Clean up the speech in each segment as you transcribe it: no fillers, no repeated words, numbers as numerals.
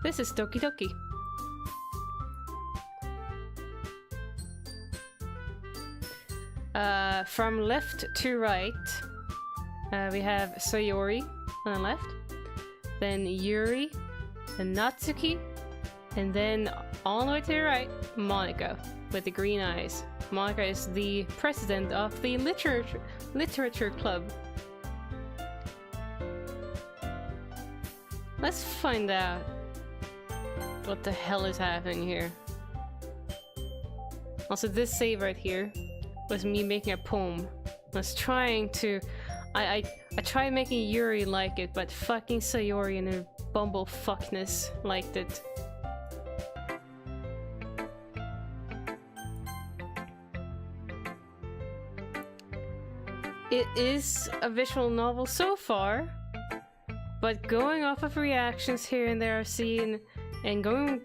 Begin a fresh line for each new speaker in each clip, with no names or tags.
This is Doki Doki. From left to right, we have Sayori on the left, then Yuri, and Natsuki, and then all the way to the right, Monika with the green eyes. Monika is the president of the literature club. Let's find out what the hell is happening here. Also, this save right here was me making a poem. I was trying to... I tried making Yuri like it, but fucking Sayori and her bumblefuckness liked it. It is a visual novel so far, but going off of reactions here and there I've seen, and going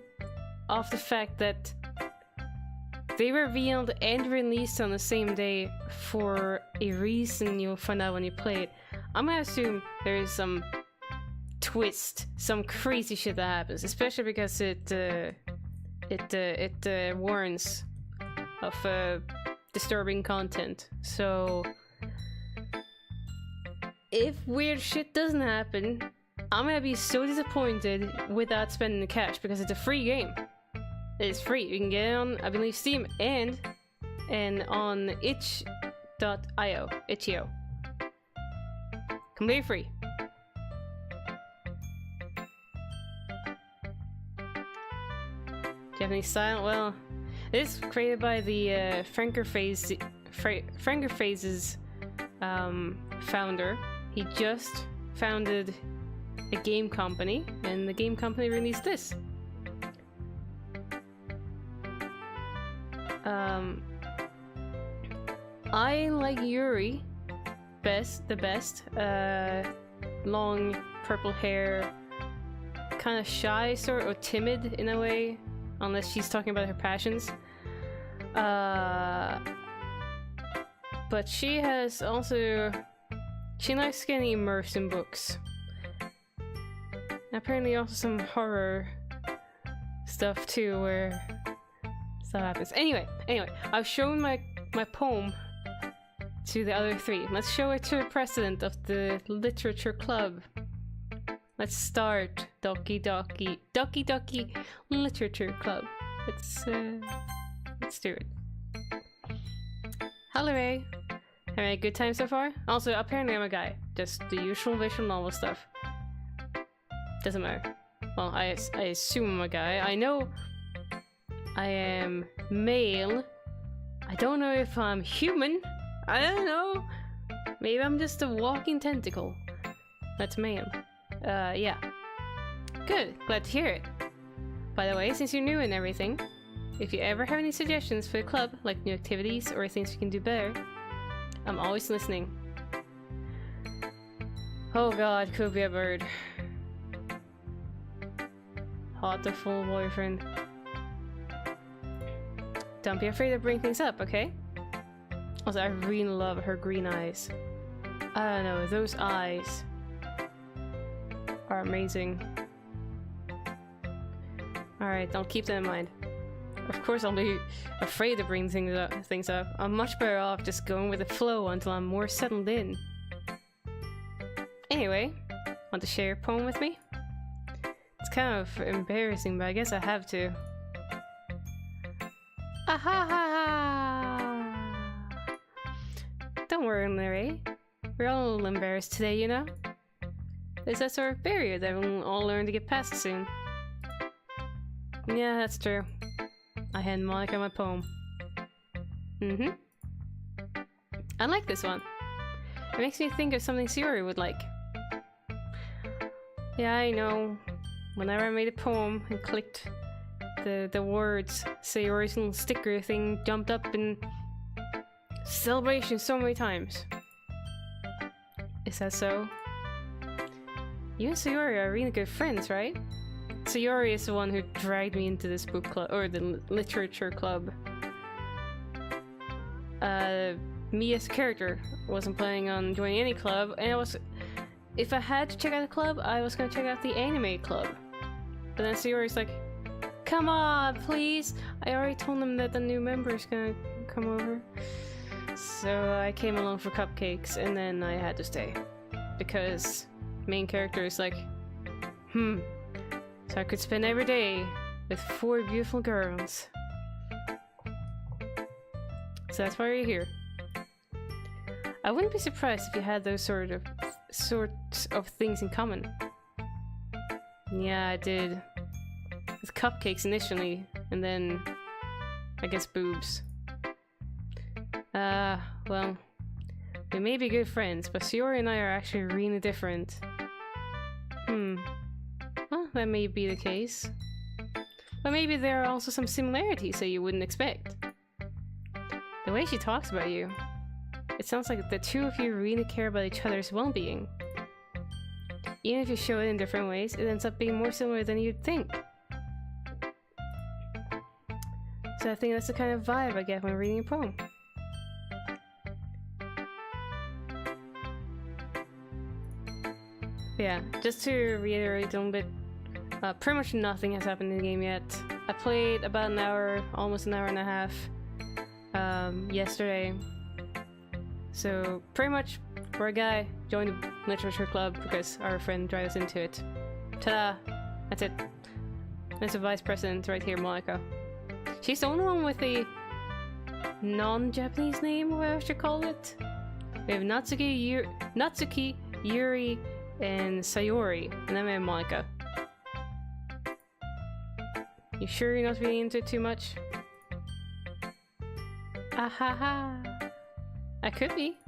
off the fact that they were revealed and released on the same day for a reason you'll find out when you play it, I'm gonna assume there is some twist, some crazy shit that happens, especially because it warns of disturbing content. So if weird shit doesn't happen, I'm gonna be so disappointed without spending the cash, because it's a free game. It's free. You can get it on, I believe, Steam and on itch.io. itch.io. Completely free. Do you have any style? Well, it is created by the Franker Phases founder. He just founded a game company, and the game company released this. I like Yuri the best. Long purple hair, kind of shy sort, or timid in a way, unless she's talking about her passions. But she has also... she likes getting immersed in books. And apparently also some horror stuff too, where stuff happens. Anyway, I've shown my poem to the other three. Let's show it to the president of the literature club. Let's start Doki Doki Literature Club. Let's do it. Hello, Ray. Having a good time so far? Also, apparently I'm a guy. Just the usual visual novel stuff. Doesn't matter. Well, I assume I'm a guy. I know I am male. I don't know if I'm human. I don't know. Maybe I'm just a walking tentacle. That's male. Yeah. Good. Glad to hear it. By the way, since you're new and everything, if you ever have any suggestions for the club, like new activities or things we can do better, I'm always listening. Oh god, could be a bird. Hot the full boyfriend. Don't be afraid to bring things up, okay? Also, I really love her green eyes. I don't know, those eyes are amazing. Alright, I'll keep that in mind. Of course I'll be afraid to bring things up. I'm much better off just going with the flow until I'm more settled in. Anyway, want to share a poem with me? It's kind of embarrassing, but I guess I have to. Ah ha ha ha! Don't worry, Larry. We're all a little embarrassed today, you know? There's that sort of barrier that we'll all learn to get past soon. Yeah, that's true. I had Monika my poem. I like this one. It makes me think of something Sayori would like. Yeah, I know. Whenever I made a poem and clicked the words, Sayori's little sticker thing jumped up in celebration so many times. Is that so? You and Sayori are really good friends, right? Sayori is the one who dragged me into this book club, or the literature club. Me as a character wasn't planning on joining any club, and if I had to check out a club, I was gonna check out the anime club. But then Sayori's like, come on, please! I already told him that the new member is gonna come over. So I came along for cupcakes, and then I had to stay. Because main character is like, so I could spend every day with 4 beautiful girls. So that's why you're here. I wouldn't be surprised if you had those sorts of things in common. Yeah, I did. With cupcakes initially, and then I guess boobs. Well, we may be good friends, but Sayori and I are actually really different. Well, that may be the case. But maybe there are also some similarities that you wouldn't expect. The way she talks about you, it sounds like the two of you really care about each other's well-being. Even if you show it in different ways, it ends up being more similar than you'd think. So I think that's the kind of vibe I get when reading a poem. Yeah, just to reiterate a little bit, pretty much nothing has happened in the game yet. I played about an hour, almost an hour and a half, yesterday. So pretty much, for a guy, joined the literature club because our friend dragged us into it. Ta-da! That's it. There's the vice president right here, Monica. She's the only one with a non-Japanese name, whatever I should call it. We have Natsuki, Yuri, and Sayori, and then we have Monica. You sure you're not really into it too much? Ahaha! I could be.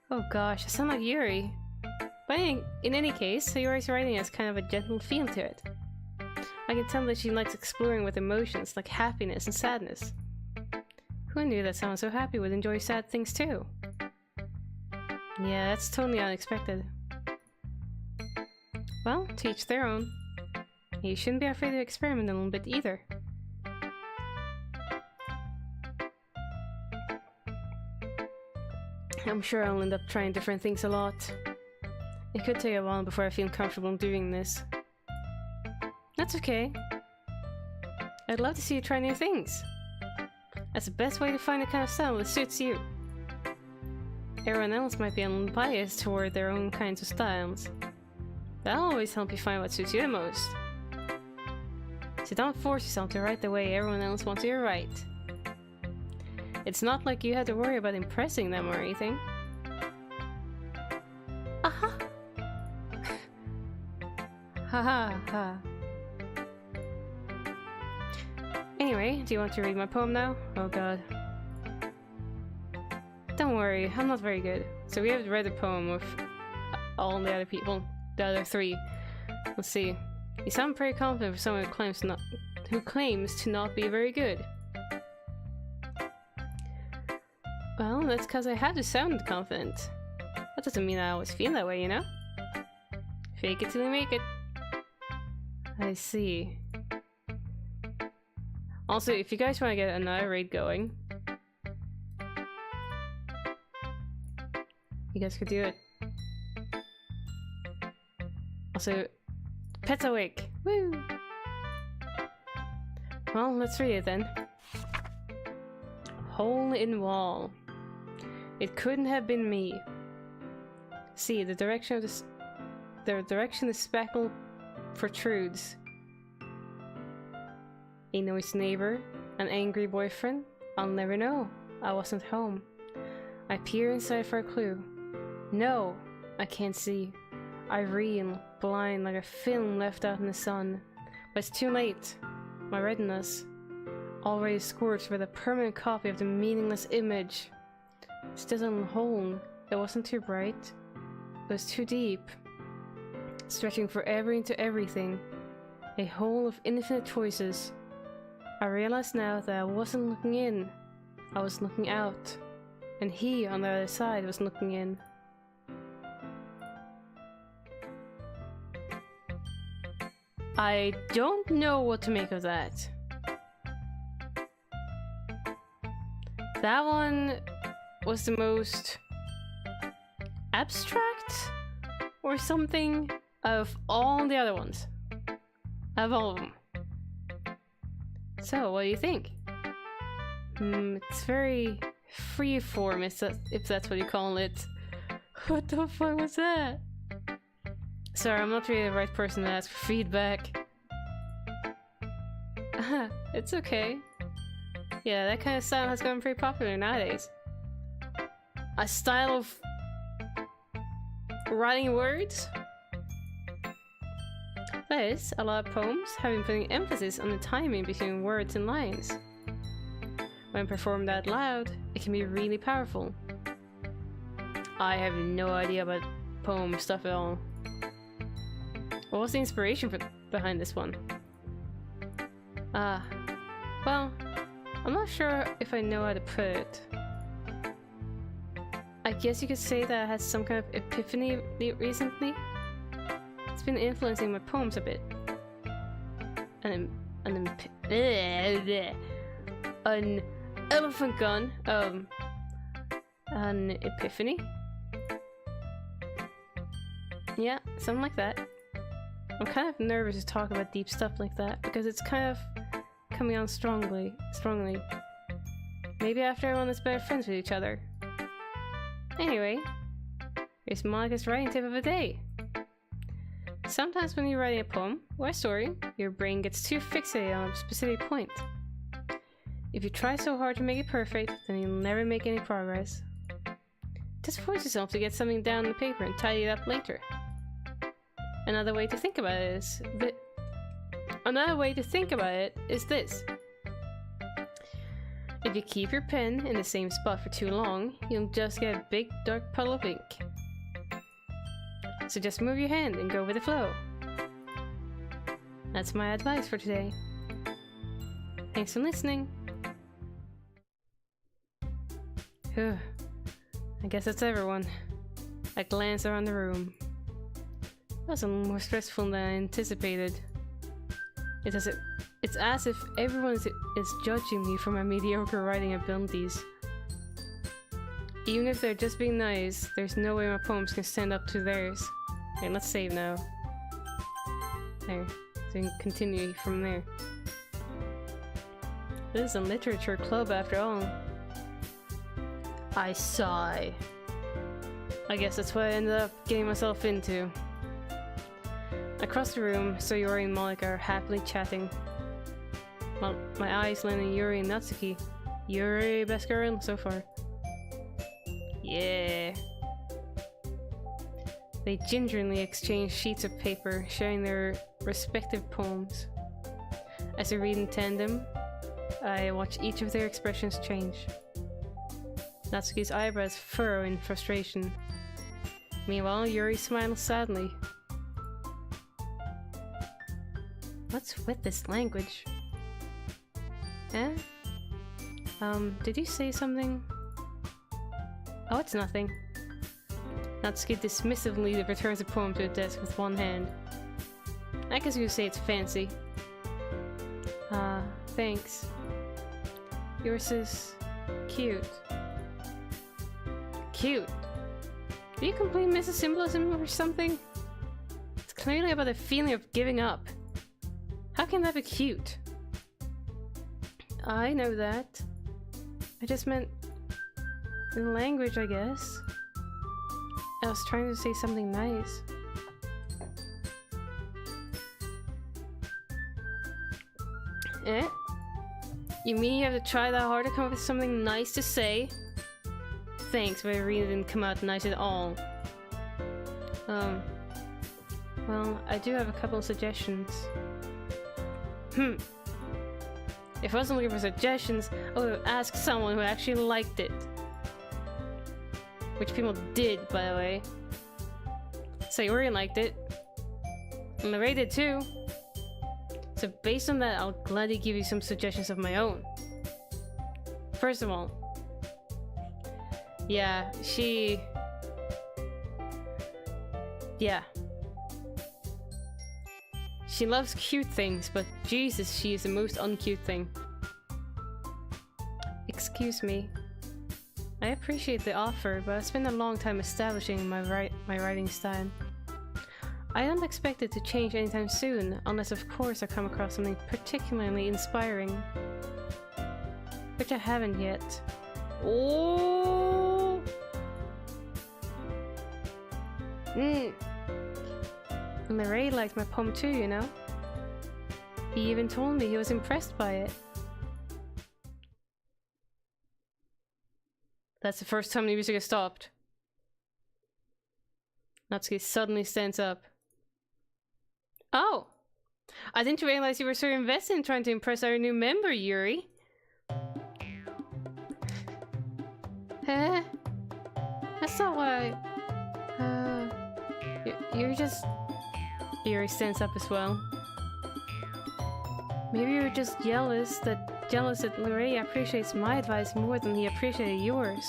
Oh gosh, I sound like Yuri. But in any case, Sayori's writing has kind of a gentle feel to it. I can tell that she likes exploring with emotions like happiness and sadness. Who knew that someone so happy would enjoy sad things too? Yeah, that's totally unexpected. Well, to each their own. You shouldn't be afraid to experiment a little bit either. I'm sure I'll end up trying different things a lot. It could take a while before I feel comfortable doing this. That's okay. I'd love to see you try new things. That's the best way to find the kind of style that suits you. Everyone else might be a little biased toward their own kinds of styles. That'll always help you find what suits you the most. So don't force yourself to write the way everyone else wants you to write. It's not like you have to worry about impressing them or anything. Aha! Ha ha ha. Anyway, do you want to read my poem now? Oh god. Don't worry, I'm not very good. So we have read the poem with all the other people, the other 3. Let's see. You sound pretty confident for someone who claims to not be very good. Well, that's because I have to sound confident. That doesn't mean I always feel that way, you know? Fake it till you make it. I see. Also, if you guys want to get another raid going, you guys could do it. Also, pet's awake! Woo! Well, let's read it then. Hole in wall. It couldn't have been me. See, the direction the speckle protrudes. A noisy neighbor, an angry boyfriend. I'll never know. I wasn't home. I peer inside for a clue. No, I can't see. I reel, blind like a film left out in the sun. But it's too late. My retinas, already scorched with a permanent copy of the meaningless image. Still in the hole. It wasn't too bright. It was too deep. Stretching forever into everything. A hole of infinite choices. I realize now that I wasn't looking in. I was looking out. And he, on the other side, was looking in. I don't know what to make of that. That one was the most abstract or something of all the other ones. Of all of them. So, what do you think? It's very freeform, if that's what you call it. What the fuck was that? Sorry, I'm not really the right person to ask for feedback. It's okay. Yeah, that kind of style has gotten pretty popular nowadays. A style of writing words? That is, a lot of poems have been putting emphasis on the timing between words and lines. When performed out loud, it can be really powerful. I have no idea about poem stuff at all. What was the inspiration behind this one? Well, I'm not sure if I know how to put it. I guess you could say that I had some kind of epiphany recently. It's been influencing my poems a bit. An elephant gun. An epiphany? Yeah, something like that. I'm kind of nervous to talk about deep stuff like that because it's kind of coming on strongly. Maybe after everyone is better friends with each other. Anyway, here's Monica's writing tip of the day. Sometimes when you're writing a poem or a story, your brain gets too fixated on a specific point. If you try so hard to make it perfect, then you'll never make any progress. Just force yourself to get something down on the paper and tidy it up later. Another way to think about it is this. If you keep your pen in the same spot for too long, you'll just get a big dark puddle of ink. So just move your hand and go with the flow. That's my advice for today. Thanks for listening. Whew. I guess that's everyone. I glance around the room. That was a little more stressful than I anticipated. It's as if everyone is judging me for my mediocre writing abilities. Even if they're just being nice, there's no way my poems can stand up to theirs. Okay, let's save now. There. So you can continue from there. This is a literature club after all. I sigh. I guess that's what I ended up getting myself into. Across the room, Sayori and Monica are happily chatting. Well, my eyes land on Yuri and Natsuki. Yuri, best girl so far. Yeah. They gingerly exchange sheets of paper, sharing their respective poems. As they read in tandem, I watch each of their expressions change. Natsuki's eyebrows furrow in frustration. Meanwhile, Yuri smiles sadly. What's with this language? Eh? Did you say something? Oh, it's nothing. Natsuki dismissively returns the poem to the desk with one hand. I guess you could say it's fancy. Thanks. Yours is cute. Cute? Do you completely miss a symbolism or something? It's clearly about the feeling of giving up. How can that be cute? I know that. I just meant in language, I guess. I was trying to say something nice. Eh? You mean you have to try that hard to come up with something nice to say? Thanks, but it really didn't come out nice at all. Well, I do have a couple of suggestions. If I wasn't looking for suggestions, I would have asked someone who actually liked it. Which people did, by the way. Sayori liked it. And Lerae did too. So based on that, I'll gladly give you some suggestions of my own. First of all, yeah, she loves cute things, but Jesus, she is the most uncute thing. Excuse me. I appreciate the offer, but I spent a long time establishing my writing style. I don't expect it to change anytime soon, unless of course I come across something particularly inspiring. Which I haven't yet. Oh! Leraje liked my poem too, you know? He even told me he was impressed by it. That's the first time the music has stopped. Natsuki suddenly stands up. Oh! I didn't realize you were so invested in trying to impress our new member, Yuri. Huh? That's not why. You're just... Yuri stands up as well. Maybe you're just jealous that Leraje appreciates my advice more than he appreciated yours.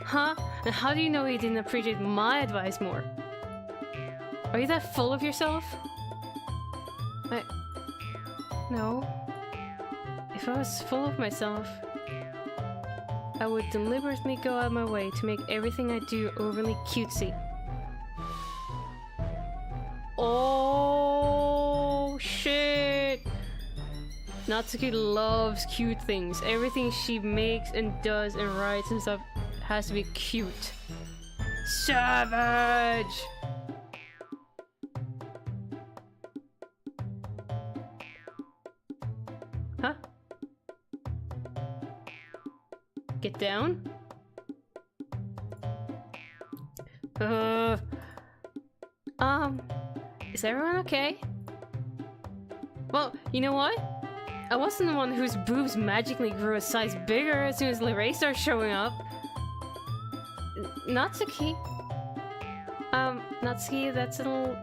Huh? And how do you know he didn't appreciate my advice more? Are you that full of yourself? No. If I was full of myself, I would deliberately go out of my way to make everything I do overly cutesy. Oh shit! Natsuki loves cute things. Everything she makes and does and writes and stuff has to be cute. Savage! Huh? Get down? Is everyone okay? Well, you know what? I wasn't the one whose boobs magically grew a size bigger as soon as Leraje started showing up. Natsuki? Natsuki, that's a little...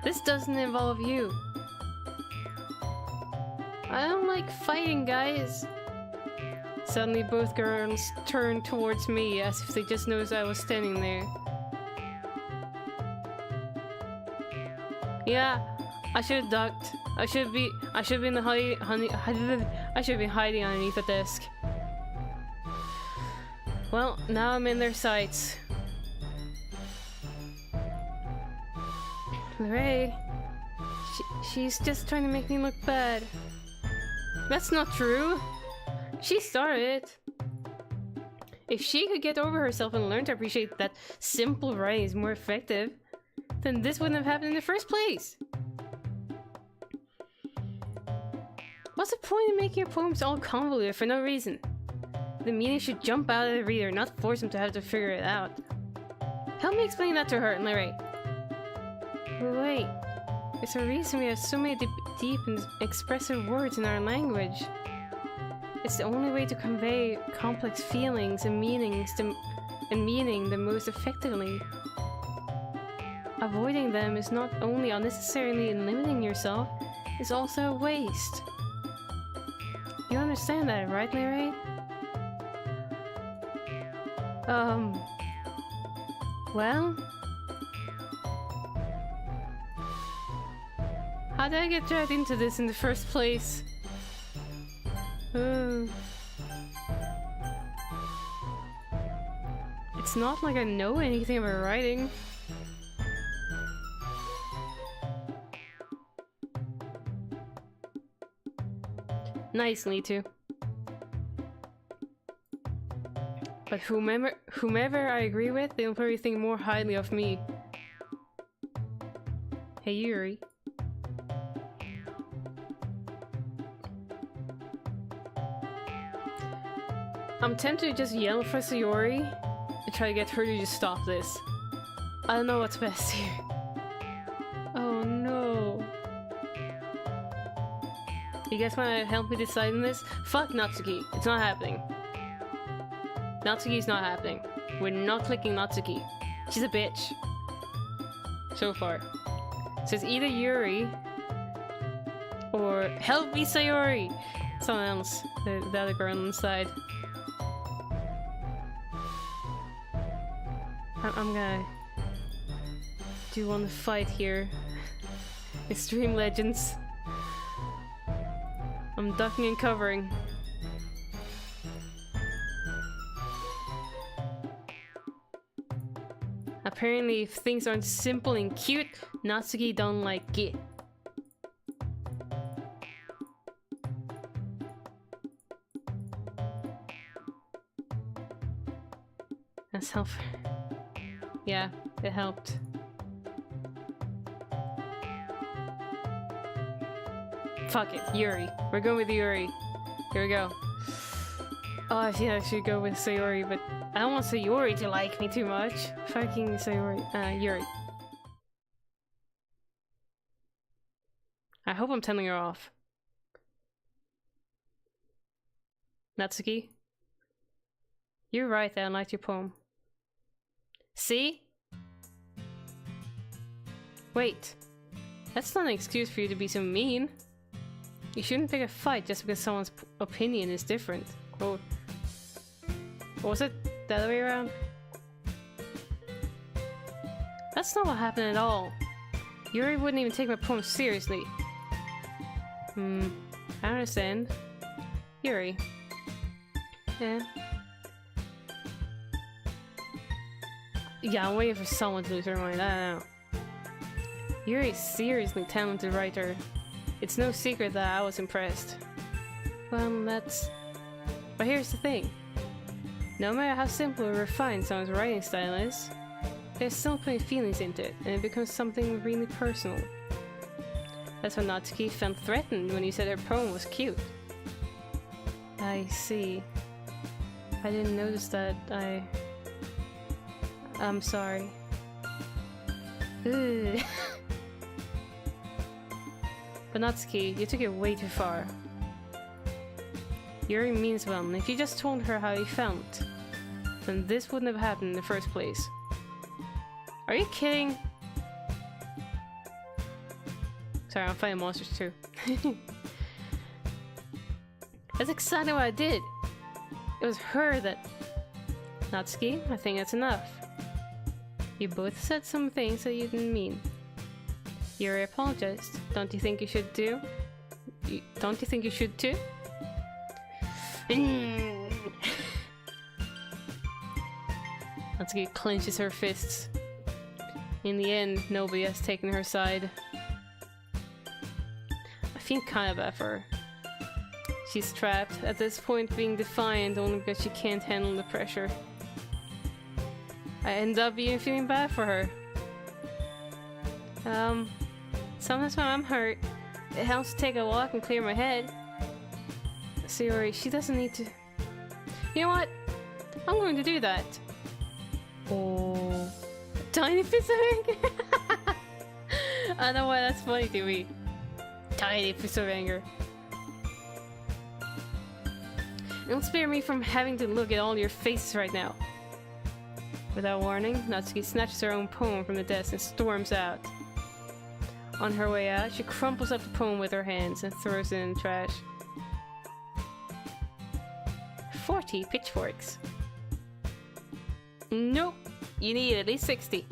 This doesn't involve you. I don't like fighting, guys. Suddenly both girls turned towards me as if they just noticed I was standing there. Yeah, I should have ducked. I should be in the I should be hiding underneath the desk. Well, now I'm in their sights. Leraje, she's just trying to make me look bad. That's not true. She started. If she could get over herself and learn to appreciate that simple writing is more effective, then this wouldn't have happened in the first place. What's the point in making your poems all convoluted for no reason? The meaning should jump out of the reader, not force him to have to figure it out. Help me explain that to her, Leraje. Wait, there's a reason we have so many deep and expressive words in our language. It's the only way to convey complex feelings and meaning the most effectively. Avoiding them is not only unnecessarily limiting yourself, it's also a waste. You understand that, right, Leraje? Well? How did I get dragged into this in the first place? It's not like I know anything about writing. Nicely too. But whomever I agree with, they'll probably think more highly of me. Hey Yuri. I'm tempted to just yell for Sayori and try to get her to just stop this. I don't know what's best here. Oh no. You guys wanna help me decide on this? Fuck Natsuki. It's not happening. Natsuki's not happening. We're not clicking Natsuki. She's a bitch. So far. So it's either Yuri or help me Sayori! Someone else. The other girl on the side. I'm gonna do one fight here. Extreme Legends. I'm ducking and covering. Apparently, if things aren't simple and cute, Natsuki don't like it. That's helpful. Yeah, it helped. Fuck it, Yuri. We're going with Yuri. Here we go. Oh, I think I should go with Sayori, but I don't want Sayori to like me too much. Fucking Sayori. Yuri. I hope I'm telling her off. Natsuki? You're right that I liked your poem. See? Wait. That's not an excuse for you to be so mean. You shouldn't pick a fight just because someone's opinion is different. Quote. What was it? The other way around? That's not what happened at all. Yuri wouldn't even take my poem seriously. I understand. Yuri. Yeah. Yeah, I'm waiting for someone to lose their mind. I don't know. Yuri's a seriously talented writer. It's no secret that I was impressed. Well, but here's the thing. No matter how simple or refined someone's writing style is, there's still putting feelings into it, and it becomes something really personal. That's why Natsuki felt threatened when you said her poem was cute. I see. I didn't notice that. I'm sorry. Ugh. But Natsuki, you took it way too far. Yuri means well, and if you just told her how you felt, then this wouldn't have happened in the first place. Are you kidding? Sorry, I'm fighting monsters too. That's exactly what I did. It was her that... Natsuki, I think that's enough. You both said some things that you didn't mean. Yuri apologized. Don't you think you should too? Don't you think you should too? Natsuki clenches her fists. In the end, nobody has taken her side. I feel kinda bad for her. She's trapped, at this point being defiant only because she can't handle the pressure. I end up even feeling bad for her. Sometimes when I'm hurt, it helps to take a walk and clear my head. Sayori, she doesn't need to... You know what? I'm going to do that. Oh... Tiny fist of anger! I don't know why that's funny to me. Tiny fist of anger. Don't spare me from having to look at all your faces right now. Without warning, Natsuki snatches her own poem from the desk and storms out. On her way out, she crumples up the poem with her hands and throws it in the trash. 40 pitchforks. Nope, you need at least 60.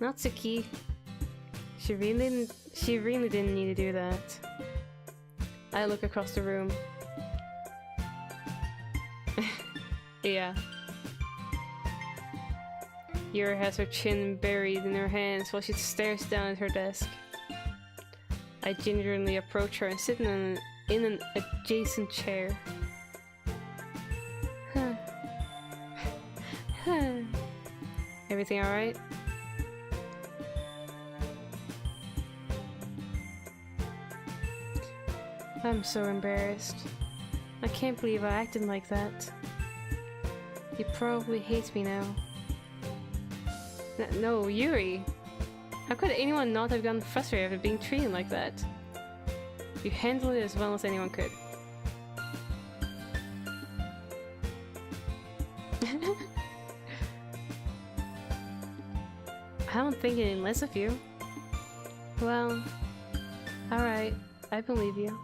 Natsuki, she really didn't need to do that. I look across the room. Yeah. Yuri has her chin buried in her hands while she stares down at her desk. I gingerly approach her and sit in an adjacent chair. Everything alright? I'm so embarrassed. I can't believe I acted like that. He probably hates me now. No, Yuri! How could anyone not have gotten frustrated after being treated like that? You handled it as well as anyone could. I don't think any less of you. Well, alright, I believe you.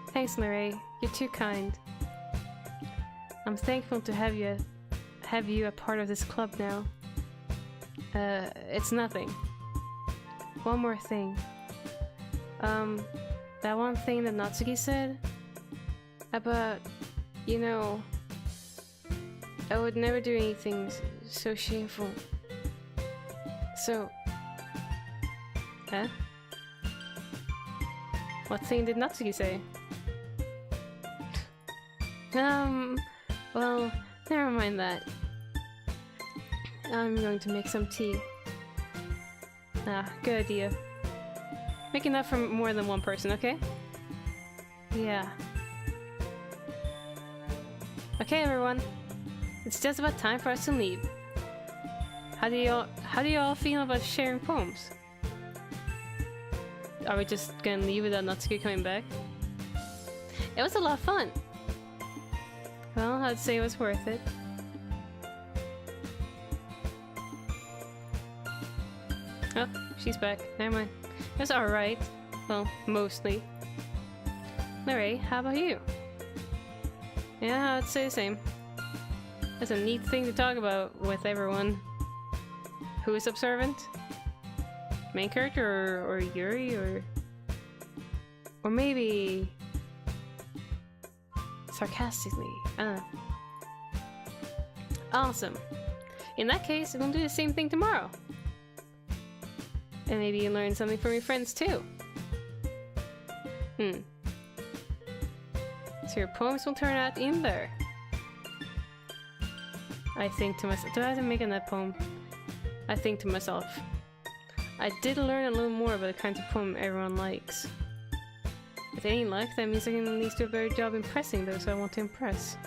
Thanks, Lerae. You're too kind. I'm thankful to have you a part of this club now. It's nothing. One more thing. That one thing that Natsuki said, about, you know, I would never do anything so shameful. So... Huh? What thing did Natsuki say? Well, never mind that. I'm going to make some tea. Ah, good idea. Make enough for more than one person, okay? Yeah. Okay, everyone. It's just about time for us to leave. How do you all feel about sharing poems? Are we just gonna leave without Natsuki coming back? It was a lot of fun. Well, I'd say it was worth it. Oh, she's back. Never mind. It was alright. Well, mostly. Alright, how about you? Yeah, I'd say the same. That's a neat thing to talk about with everyone. Who is observant? Main character or Yuri or maybe sarcastically. I don't know. Awesome. In that case, we'll do the same thing tomorrow. And maybe you learn something from your friends too. So your poems will turn out even better. I think to myself, do I have to make a net poem? I think to myself, I did learn a little more about the kinds of poem everyone likes. With any luck, that means I can at least do a better job impressing those I want to impress.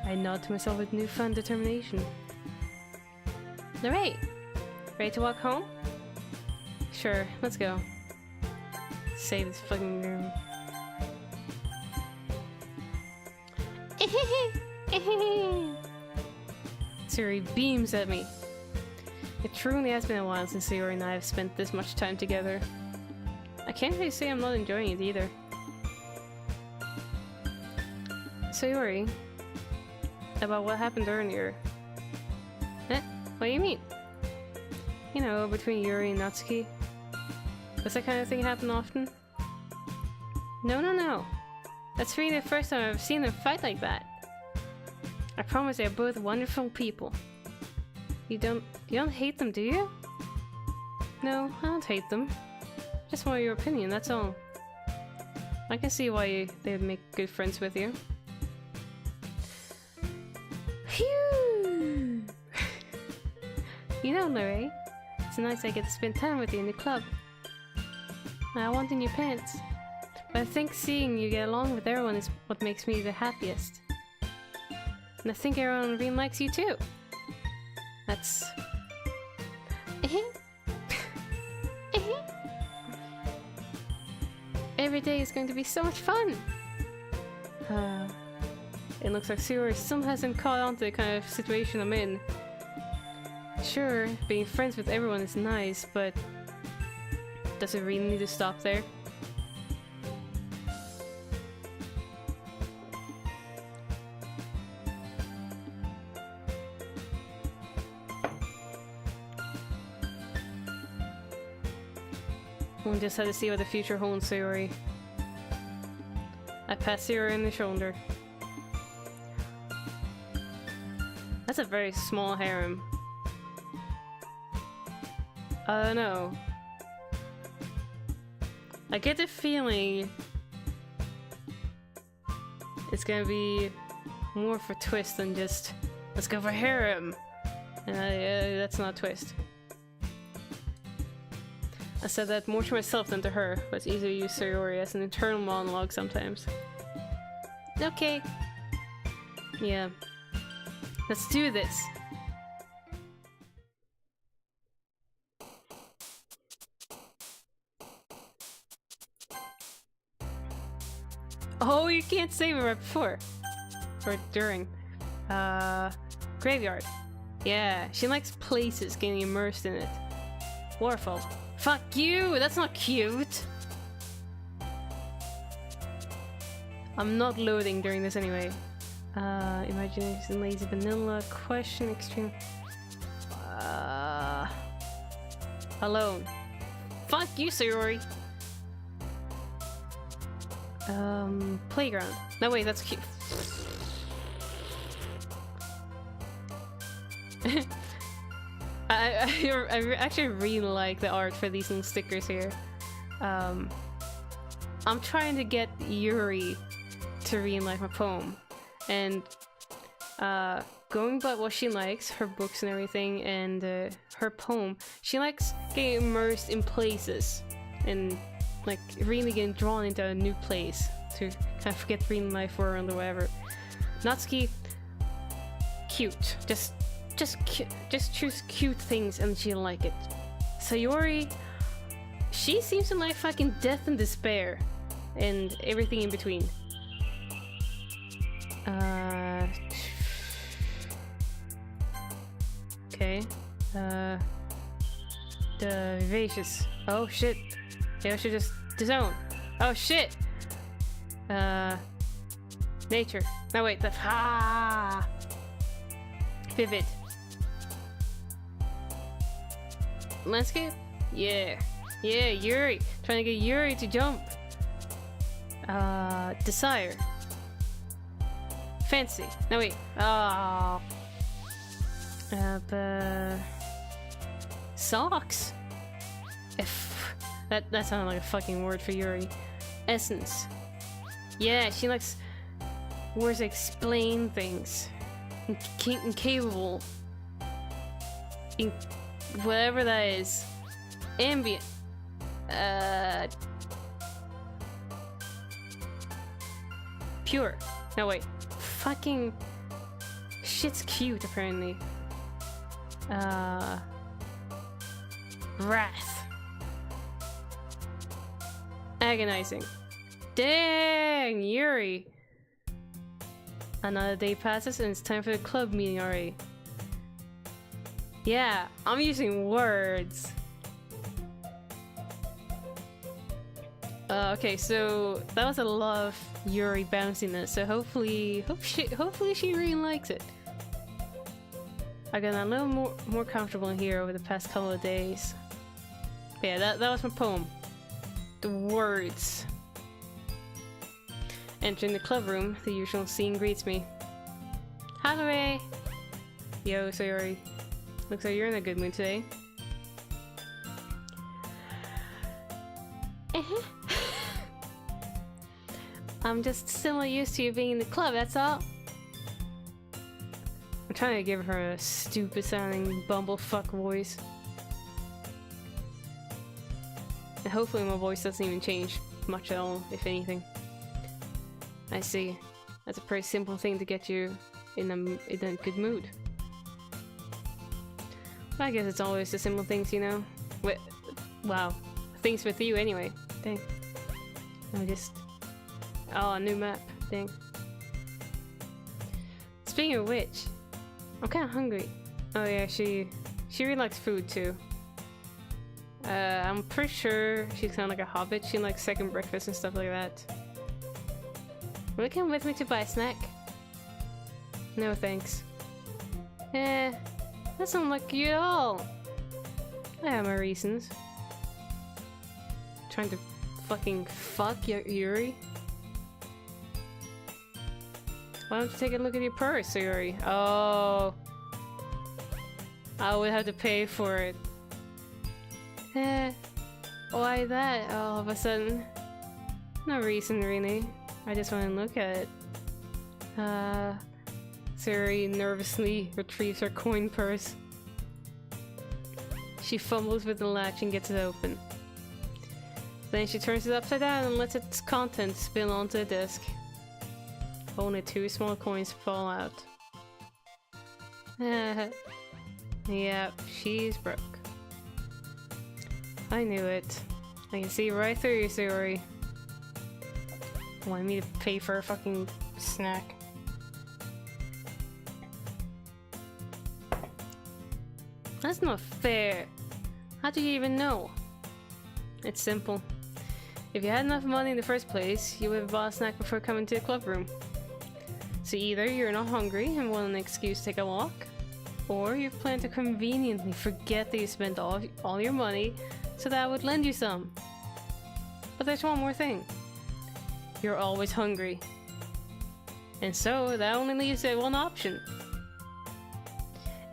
I nod to myself with newfound determination. Alright! Ready to walk home? Sure, let's go. Save this fucking room. Suri beams at me. It truly has been a while since Sayori and I have spent this much time together. I can't really say I'm not enjoying it either. Sayori, about what happened earlier. Eh? What do you mean? You know, between Yuri and Natsuki. Does that kind of thing happen often? No. That's really the first time I've seen them fight like that. I promise they're both wonderful people. You don't hate them, do you? No, I don't hate them. Just want your opinion, that's all. I can see why they would make good friends with you. Phew! You know, Larry, it's nice I get to spend time with you in the club. I want the new pants. But I think seeing you get along with everyone is what makes me the happiest. And I think everyone really likes you too. That's... Every day is going to be so much fun! It looks like Sayori still hasn't caught on to the kind of situation I'm in. Sure, being friends with everyone is nice, but... does it really need to stop there? We'll just have to see what the future holds, Sayori. I pat Sayori on the shoulder. That's a very small harem. I don't know. I get the feeling it's gonna be more for twist than just let's go for harem. And that's not a twist. I said that more to myself than to her, but it's easier to use Sayori as an internal monologue sometimes. Okay. Yeah. Let's do this. Oh, you can't save it right before. Or during. Graveyard. Yeah, she likes places, getting immersed in it. Waterfall. Fuck you! That's not cute! I'm not loading during this anyway. Imagination, lazy vanilla, question, extreme... Alone. Fuck you, Sayori! Playground. No, wait, that's cute. I actually really like the art for these little stickers here. I'm trying to get Yuri to read like my poem, and going by what she likes, her books and everything, and her poem, she likes getting immersed in places and like really getting drawn into a new place to kind of forget real life world or whatever. Natsuki, cute. Just choose cute things and she'll like it. Sayori, she seems to like fucking death and despair and everything in between. Okay. The vivacious. Oh shit. Maybe I should just disown. Oh shit. Nature. No wait, that's vivid. Landscape? Yeah. Yeah, Yuri. Trying to get Yuri to jump. Desire. Fancy. No wait. Socks. That sounded like a fucking word for Yuri. Essence. Yeah, she likes words that explain things. Incapable. Whatever that is. Ambient. Pure. No wait. Fucking shit's cute apparently. Wrath. Agonizing. Dang, Yuri. Another day passes and it's time for the club meeting already. Yeah, I'm using words. Okay, so that was a lot of Yuri bounciness, so hopefully she really likes it. I got a little more comfortable in here over the past couple of days. But yeah, that was my poem. The words. Entering the club room, the usual scene greets me. Hi, yo, Sayori. Looks like you're in a good mood today. I'm just still not used to you being in the club, that's all. I'm trying to give her a stupid sounding bumblefuck voice. And hopefully my voice doesn't even change much at all, if anything. I see. That's a pretty simple thing to get you in a good mood. But I guess it's always the simple things, you know? Wow. Things with you anyway. Dang. Oh, a new map. Dang. Speaking of which, I'm kinda hungry. Oh yeah, she really likes food too. I'm pretty sure she's kinda like a hobbit. She likes second breakfast and stuff like that. Will you come with me to buy a snack? No thanks. That doesn't like you at all. I have my reasons. Trying to fucking fuck Yuri? Why don't you take a look at your purse, Yuri? Oh. I would have to pay for it. Why that all of a sudden? No reason really. I just want to look at it. Sayori nervously retrieves her coin purse. She fumbles with the latch and gets it open. Then she turns it upside down and lets its contents spill onto the desk. Only 2 small coins fall out. Yep, she's broke. I knew it. I can see right through you, Sayori. Want me to pay for a fucking snack? That's not fair. How do you even know? It's simple. If you had enough money in the first place, you would have bought a snack before coming to the club room. So either you're not hungry and want an excuse to take a walk, or you plan to conveniently forget that you spent all your money so that I would lend you some. But there's one more thing. you're always hungry. And so, that only leaves one option.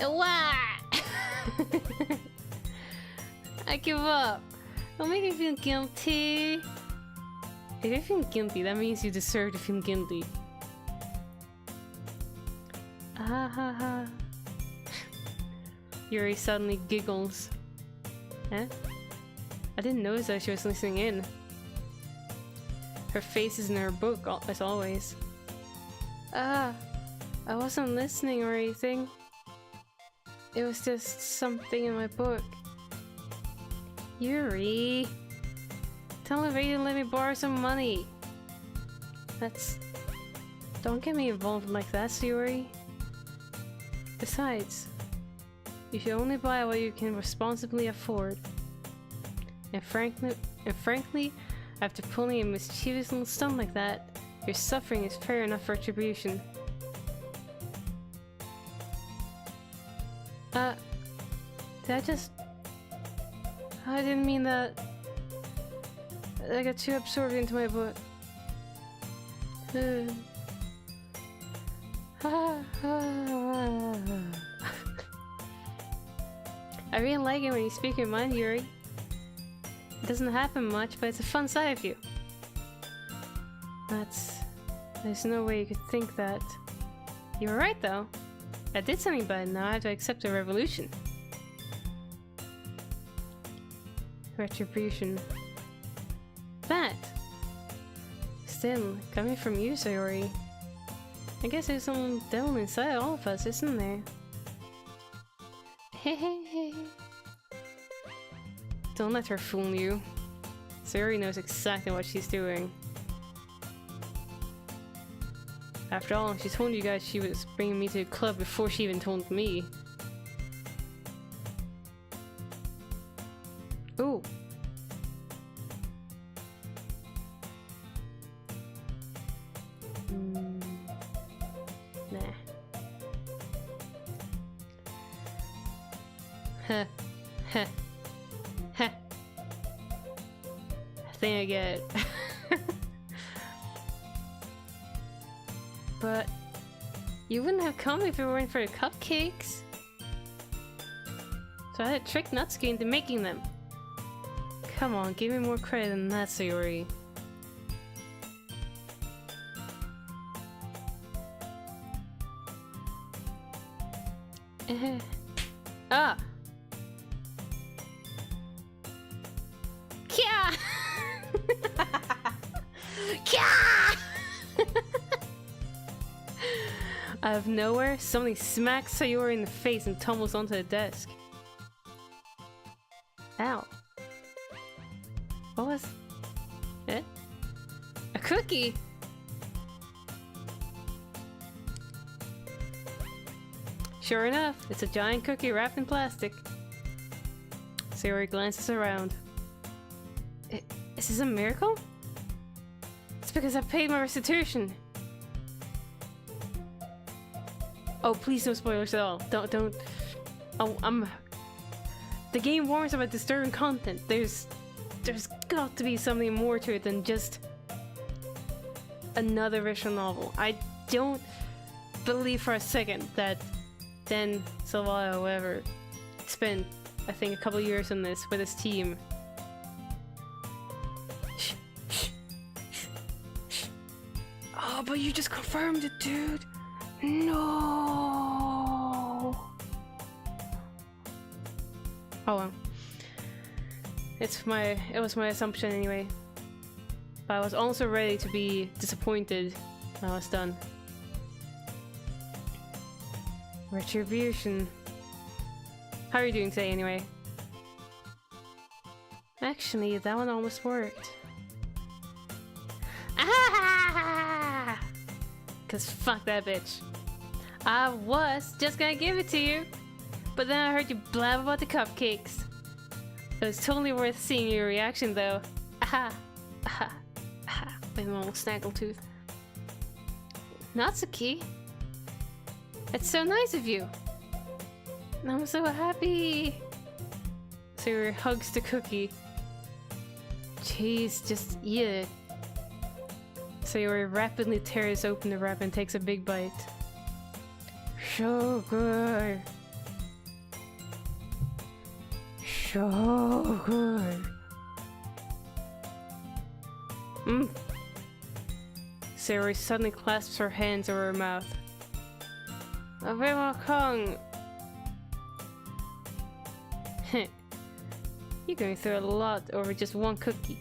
Wah! I give up. Don't make me feel guilty. If you feel guilty, that means you deserve to feel guilty. Ah ha ha. Yuri suddenly giggles. Huh? I didn't notice that she was listening in. Her face is in her book, as always. I wasn't listening or anything. It was just something in my book. Yuri! Tell Ray to let me borrow some money. Don't get me involved like that, Yuri. Besides, you should only buy what you can responsibly afford. And frankly, after pulling a mischievous little stunt like that, your suffering is fair enough retribution. I didn't mean that. I got too absorbed into my book. I really like it when you speak your mind, Yuri. It doesn't happen much, but it's a fun side of you. There's no way you could think that. You were right, though. I did something bad, now I have to accept a revolution. Retribution. That! Still, coming from you, Sayori. I guess there's some devil inside all of us, isn't there? Hehehe. Don't let her fool you. Sayori knows exactly what she's doing. After all, she told you guys she was bringing me to the club before she even told me. Ooh. Nah. Heh. Heh. Heh. I think I get it. But you wouldn't have come if it weren't for the cupcakes. So I had tricked Natsuki into making them. Come on, give me more credit than that, Sayori. Ah! Kya! Kya! Out of nowhere, somebody smacks Sayori in the face and tumbles onto the desk. Ow. What was... Eh? A cookie? Sure enough, it's a giant cookie wrapped in plastic. Sayori glances around. Is this a miracle? It's because I paid my restitution. Oh, please no spoilers at all. Don't. Oh, the game warns about disturbing content. There's got to be something more to it than just another visual novel. I don't believe for a second that Den Sylvia, whoever, spent, I think, a couple years on this with his team. Oh, but you just confirmed it, dude. No. Oh well. It was my assumption anyway. But I was also ready to be disappointed when I was done. Retribution. How are you doing today anyway? Actually, that one almost worked. Ah! Cause fuck that bitch. I was just gonna give it to you, but then I heard you blab about the cupcakes. It was totally worth seeing your reaction though. Aha! Aha! Aha! With my little snaggletooth. Natsuki? It's so nice of you! I'm so happy! Sayori hugs the cookie. Jeez, just eat it. Sayori rapidly tears open the wrap and takes a big bite. So good. So good. Sayori suddenly clasps her hands over her mouth. Kong. You're going through a lot over just one cookie.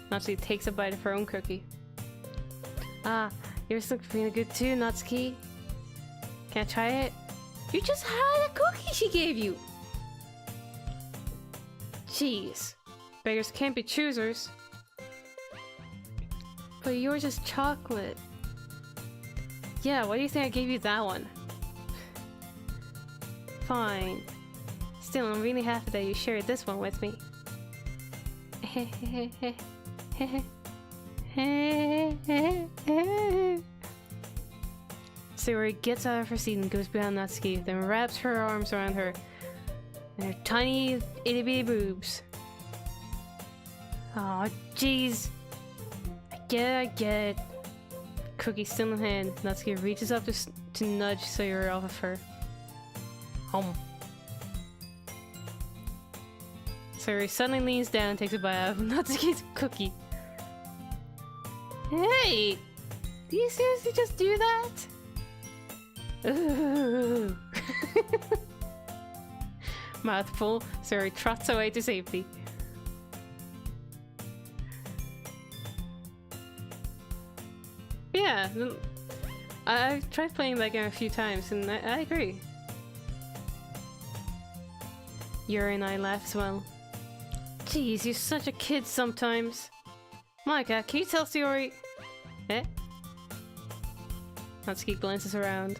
Natsuki takes a bite of her own cookie. Ah, yours looks really good too, Natsuki. Can I try it? You just had a cookie she gave you! Jeez. Beggars can't be choosers. But yours is chocolate. Yeah, why do you think I gave you that one? Fine. Still, I'm really happy that you shared this one with me. Sayori gets out of her seat and goes behind Natsuki, then wraps her arms around her and her tiny itty bitty boobs. Aw, jeez. I get it. Cookie still in hand, Natsuki reaches up to nudge Sayori off of her. Sayori suddenly leans down and takes a bite out of Natsuki's cookie. Hey! Do you seriously just do that? Ooh. Mouth full, Sayori trots away to safety. Yeah, I've tried playing that game a few times and I agree. Yuri and I laugh as well. Jeez, you're such a kid sometimes. Monica, can you tell Sayori? Eh? Natsuki glances around.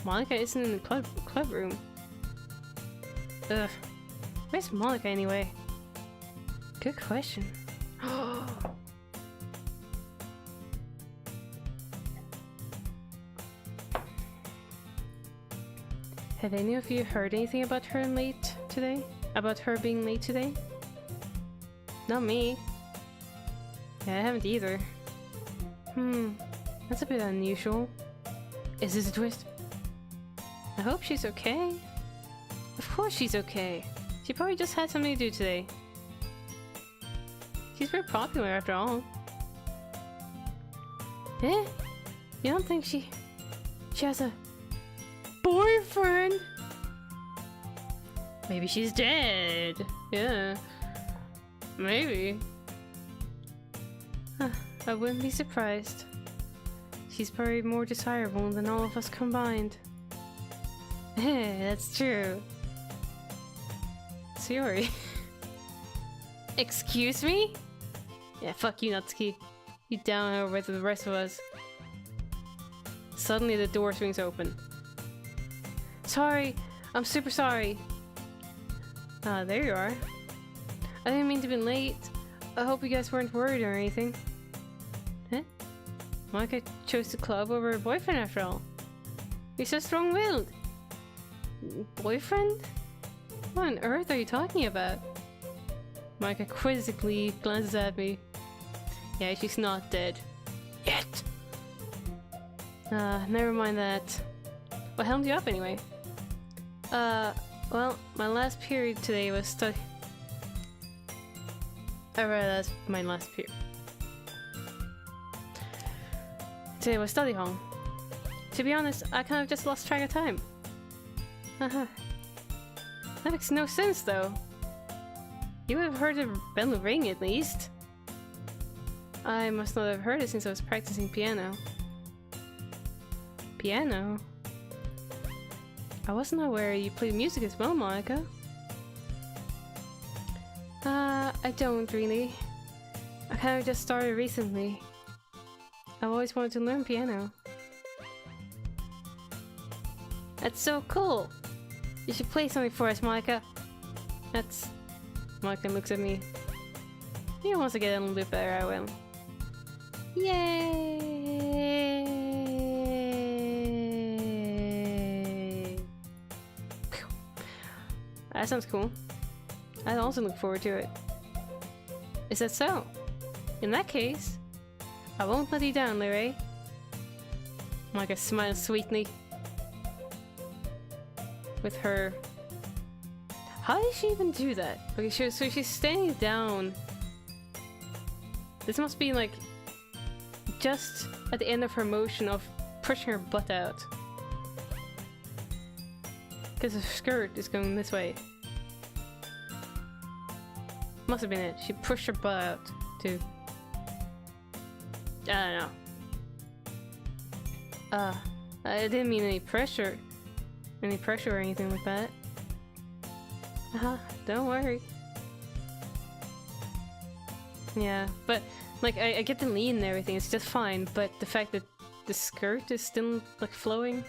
Monica isn't in the club room. Ugh. Where's Monica anyway? Good question. Have any of you heard anything about her late today? About her being late today? Not me. Yeah, I haven't either. That's a bit unusual. Is this a twist? I hope she's okay. Of course she's okay. She probably just had something to do today. She's very popular after all. Eh? You don't think she has a boyfriend? Maybe she's dead. Yeah. Maybe. I wouldn't be surprised. She's probably more desirable than all of us combined. That's true. Sayori. Excuse me? Yeah, fuck you, Natsuki. You down over with the rest of us. Suddenly the door swings open. Sorry, I'm super sorry. Ah, there you are. I didn't mean to be late. I hope you guys weren't worried or anything. Huh? Monica chose the club over her boyfriend after all. You're so strong-willed. Boyfriend? What on earth are you talking about? Monica quizzically glances at me. Yeah, she's not dead. Yet! Never mind that. What helmed you up anyway? Well, my last period today was study. That's my last period. Today was study hall. To be honest, I kind of just lost track of time. That makes no sense though. You would have heard the bell ring at least. I must not have heard it since I was practicing piano. Piano? I wasn't aware you played music as well, Monica. I don't really. I kind of just started recently. I've always wanted to learn piano. That's so cool! You should play something for us, Monica. That's... Monica looks at me. If he wants to get a little bit better, I will. Yay! That sounds cool. I also look forward to it. Is that so? In that case, I won't let you down, Larry. Micah smiles sweetly. With her... How did she even do that? Okay, so she's standing down. This must be like... just at the end of her motion of pushing her butt out. Because her skirt is going this way. Must have been it. She pushed her butt out, too. I don't know. I didn't mean any pressure. Any pressure or anything like that. Don't worry. Yeah, but like I get the lean and everything, it's just fine, but the fact that the skirt is still like flowing.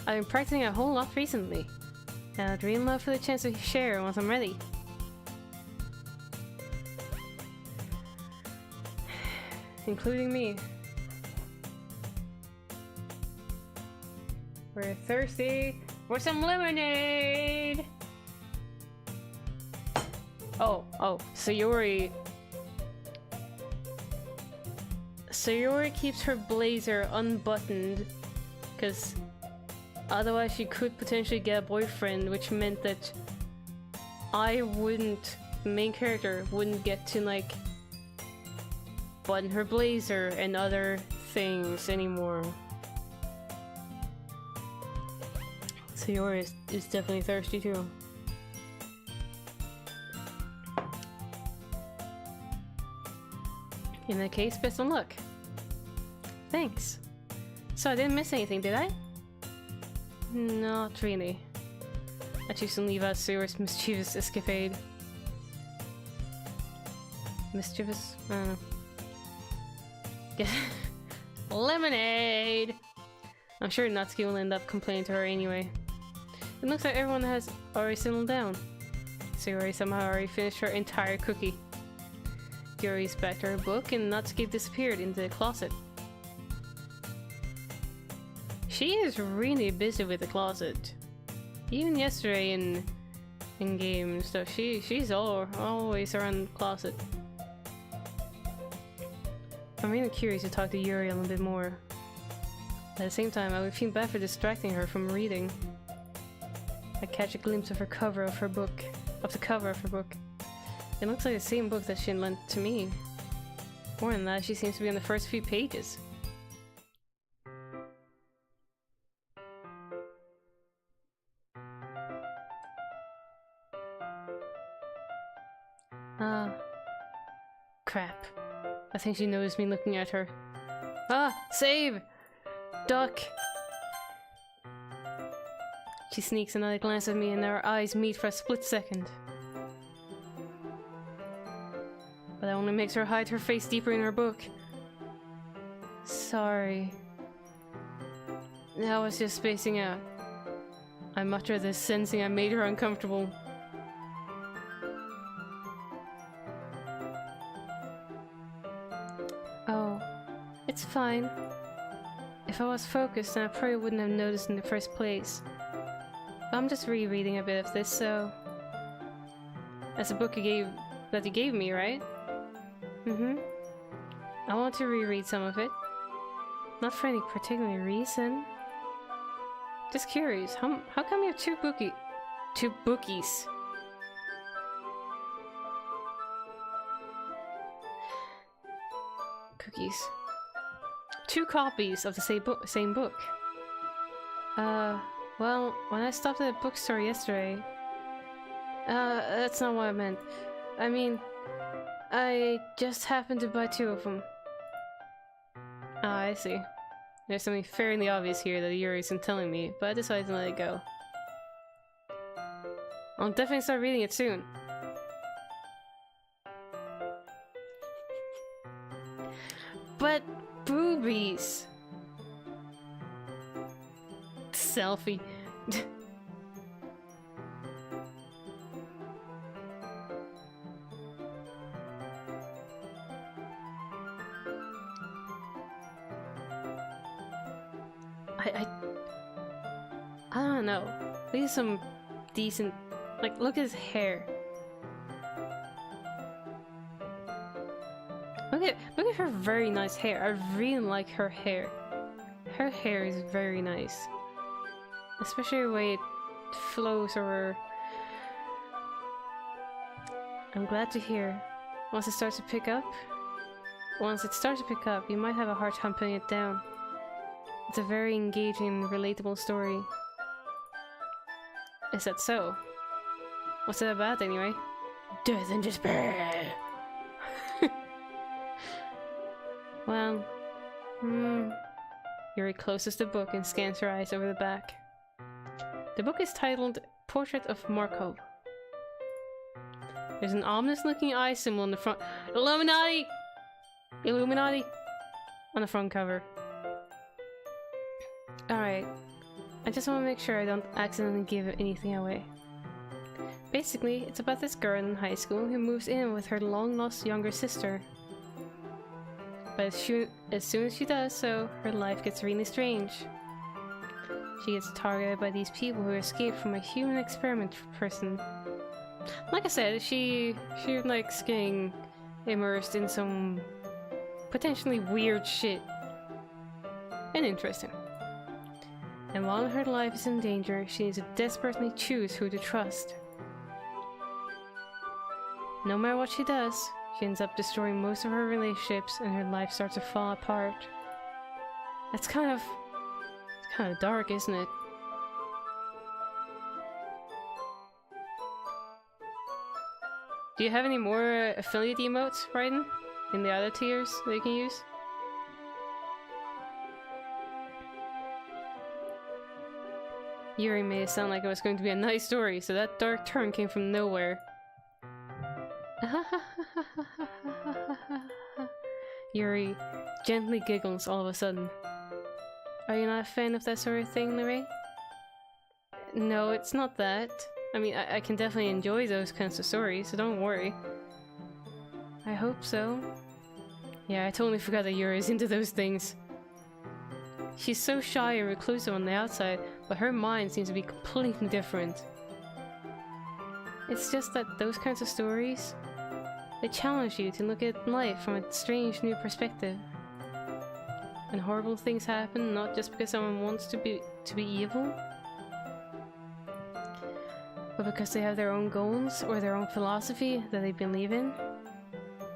I've been practicing a whole lot recently. And I'd really love for the chance to share once I'm ready. Including me. We're thirsty for some lemonade! Oh, Sayori keeps her blazer unbuttoned because otherwise she could potentially get a boyfriend, which meant that I wouldn't, the main character, wouldn't get to like button her blazer and other things anymore. Sayori is definitely thirsty too. In that case, best of luck. Thanks. So I didn't miss anything, did I? Not really. I choose to leave out Sayori's mischievous escapade. Mischievous? I don't know. Yeah. Lemonade! I'm sure Natsuki will end up complaining to her anyway. It looks like everyone has already settled down. Sayori somehow already finished her entire cookie. Yuri's back to her book and Natsuki disappeared into the closet. She is really busy with the closet. Even yesterday in game stuff, she's always around the closet. I'm really curious to talk to Yuri a little bit more. At the same time, I would feel bad for distracting her from reading. I catch a glimpse of the cover of her book. It looks like the same book that she lent to me. More than that, she seems to be on the first few pages. Crap. I think she noticed me looking at her. Save! Duck! She sneaks another glance at me and our eyes meet for a split second. But that only makes her hide her face deeper in her book. Sorry. I was just spacing out. I mutter this, sensing I made her uncomfortable. Oh, it's fine. If I was focused, then I probably wouldn't have noticed in the first place. But I'm just rereading a bit of this, so... That's a book that you gave me, right? Mm-hmm. I want to reread some of it. Not for any particular reason. Just curious, how come you have two bookies? Cookies. 2 copies of the same book. Well, when I stopped at the bookstore yesterday... that's not what I meant. I mean, I just happened to buy 2 of them. Ah, I see. There's something fairly obvious here that Yuri isn't telling me, but I decided to let it go. I'll definitely start reading it soon. But boobies! Selfie. I don't know. These are some decent... Like, look at his hair. Look look at her very nice hair. I really like her hair. Her hair is very nice. Especially the way it flows over. I'm glad to hear. Once it starts to pick up, you might have a hard time putting it down. It's a very engaging and relatable story. Is that so? What's it about anyway? Death and despair! Well, Yuri closes the book and scans her eyes over the back. The book is titled Portrait of Markov. There's an ominous-looking eye symbol on the front. Illuminati! Illuminati! On the front cover. Alright. I just want to make sure I don't accidentally give anything away. Basically, it's about this girl in high school who moves in with her long-lost younger sister. But as soon as she does so, her life gets really strange. She gets targeted by these people who escaped from a human experiment person. Like I said, she likes getting immersed in some potentially weird shit. And interesting. And while her life is in danger, she needs to desperately choose who to trust. No matter what she does, she ends up destroying most of her relationships and her life starts to fall apart. It's kind of dark, isn't it? Do you have any more affiliate emotes, Raiden? In the other tiers that you can use? Yuri made it sound like it was going to be a nice story, so that dark turn came from nowhere. Yuri gently giggles all of a sudden. Are you not a fan of that sort of thing, Larry? No, it's not that. I mean, I can definitely enjoy those kinds of stories, so don't worry. I hope so. Yeah, I totally forgot that Yuri is into those things. She's so shy and reclusive on the outside, but her mind seems to be completely different. It's just that those kinds of stories, they challenge you to look at life from a strange new perspective. And horrible things happen not just because someone wants to be evil, but because they have their own goals or their own philosophy that they believe in.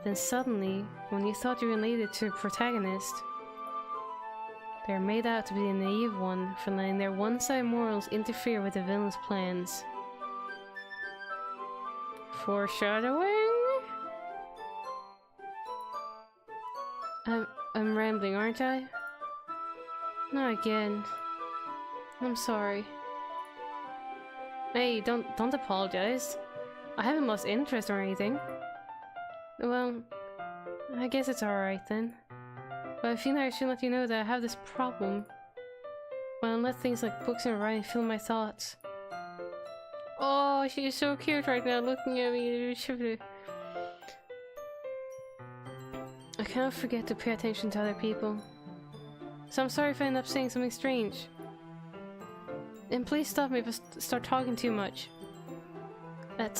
Then suddenly, when you thought you related to a protagonist, they're made out to be the naive one for letting their one-sided morals interfere with the villain's plans. Foreshadowing? I'm rambling, aren't I? Not again. I'm sorry. Hey, don't apologize. I haven't lost interest or anything. Well, I guess it's alright then. But I feel like I should let you know that I have this problem. When I let things like books and writing fill my thoughts. Oh, she's so cute right now, looking at me. I cannot forget to pay attention to other people. So I'm sorry if I end up saying something strange. And please stop me if I start talking too much. I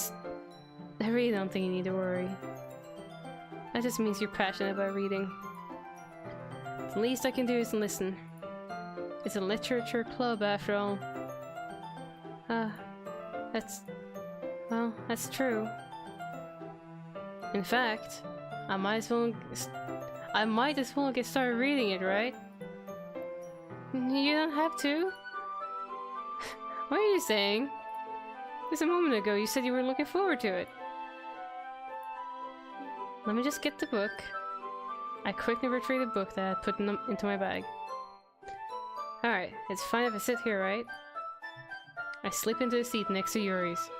really don't think you need to worry. That just means you're passionate about reading. The least I can do is listen. It's a literature club after all. That's true. In fact, I might as well get started reading it, right? You don't have to. What are you saying? Just a moment ago you said you were looking forward to it. Let me just get the book. I quickly retrieve the book that I put into my bag. Alright, it's fine if I sit here, right? I slip into the seat next to Yuri's.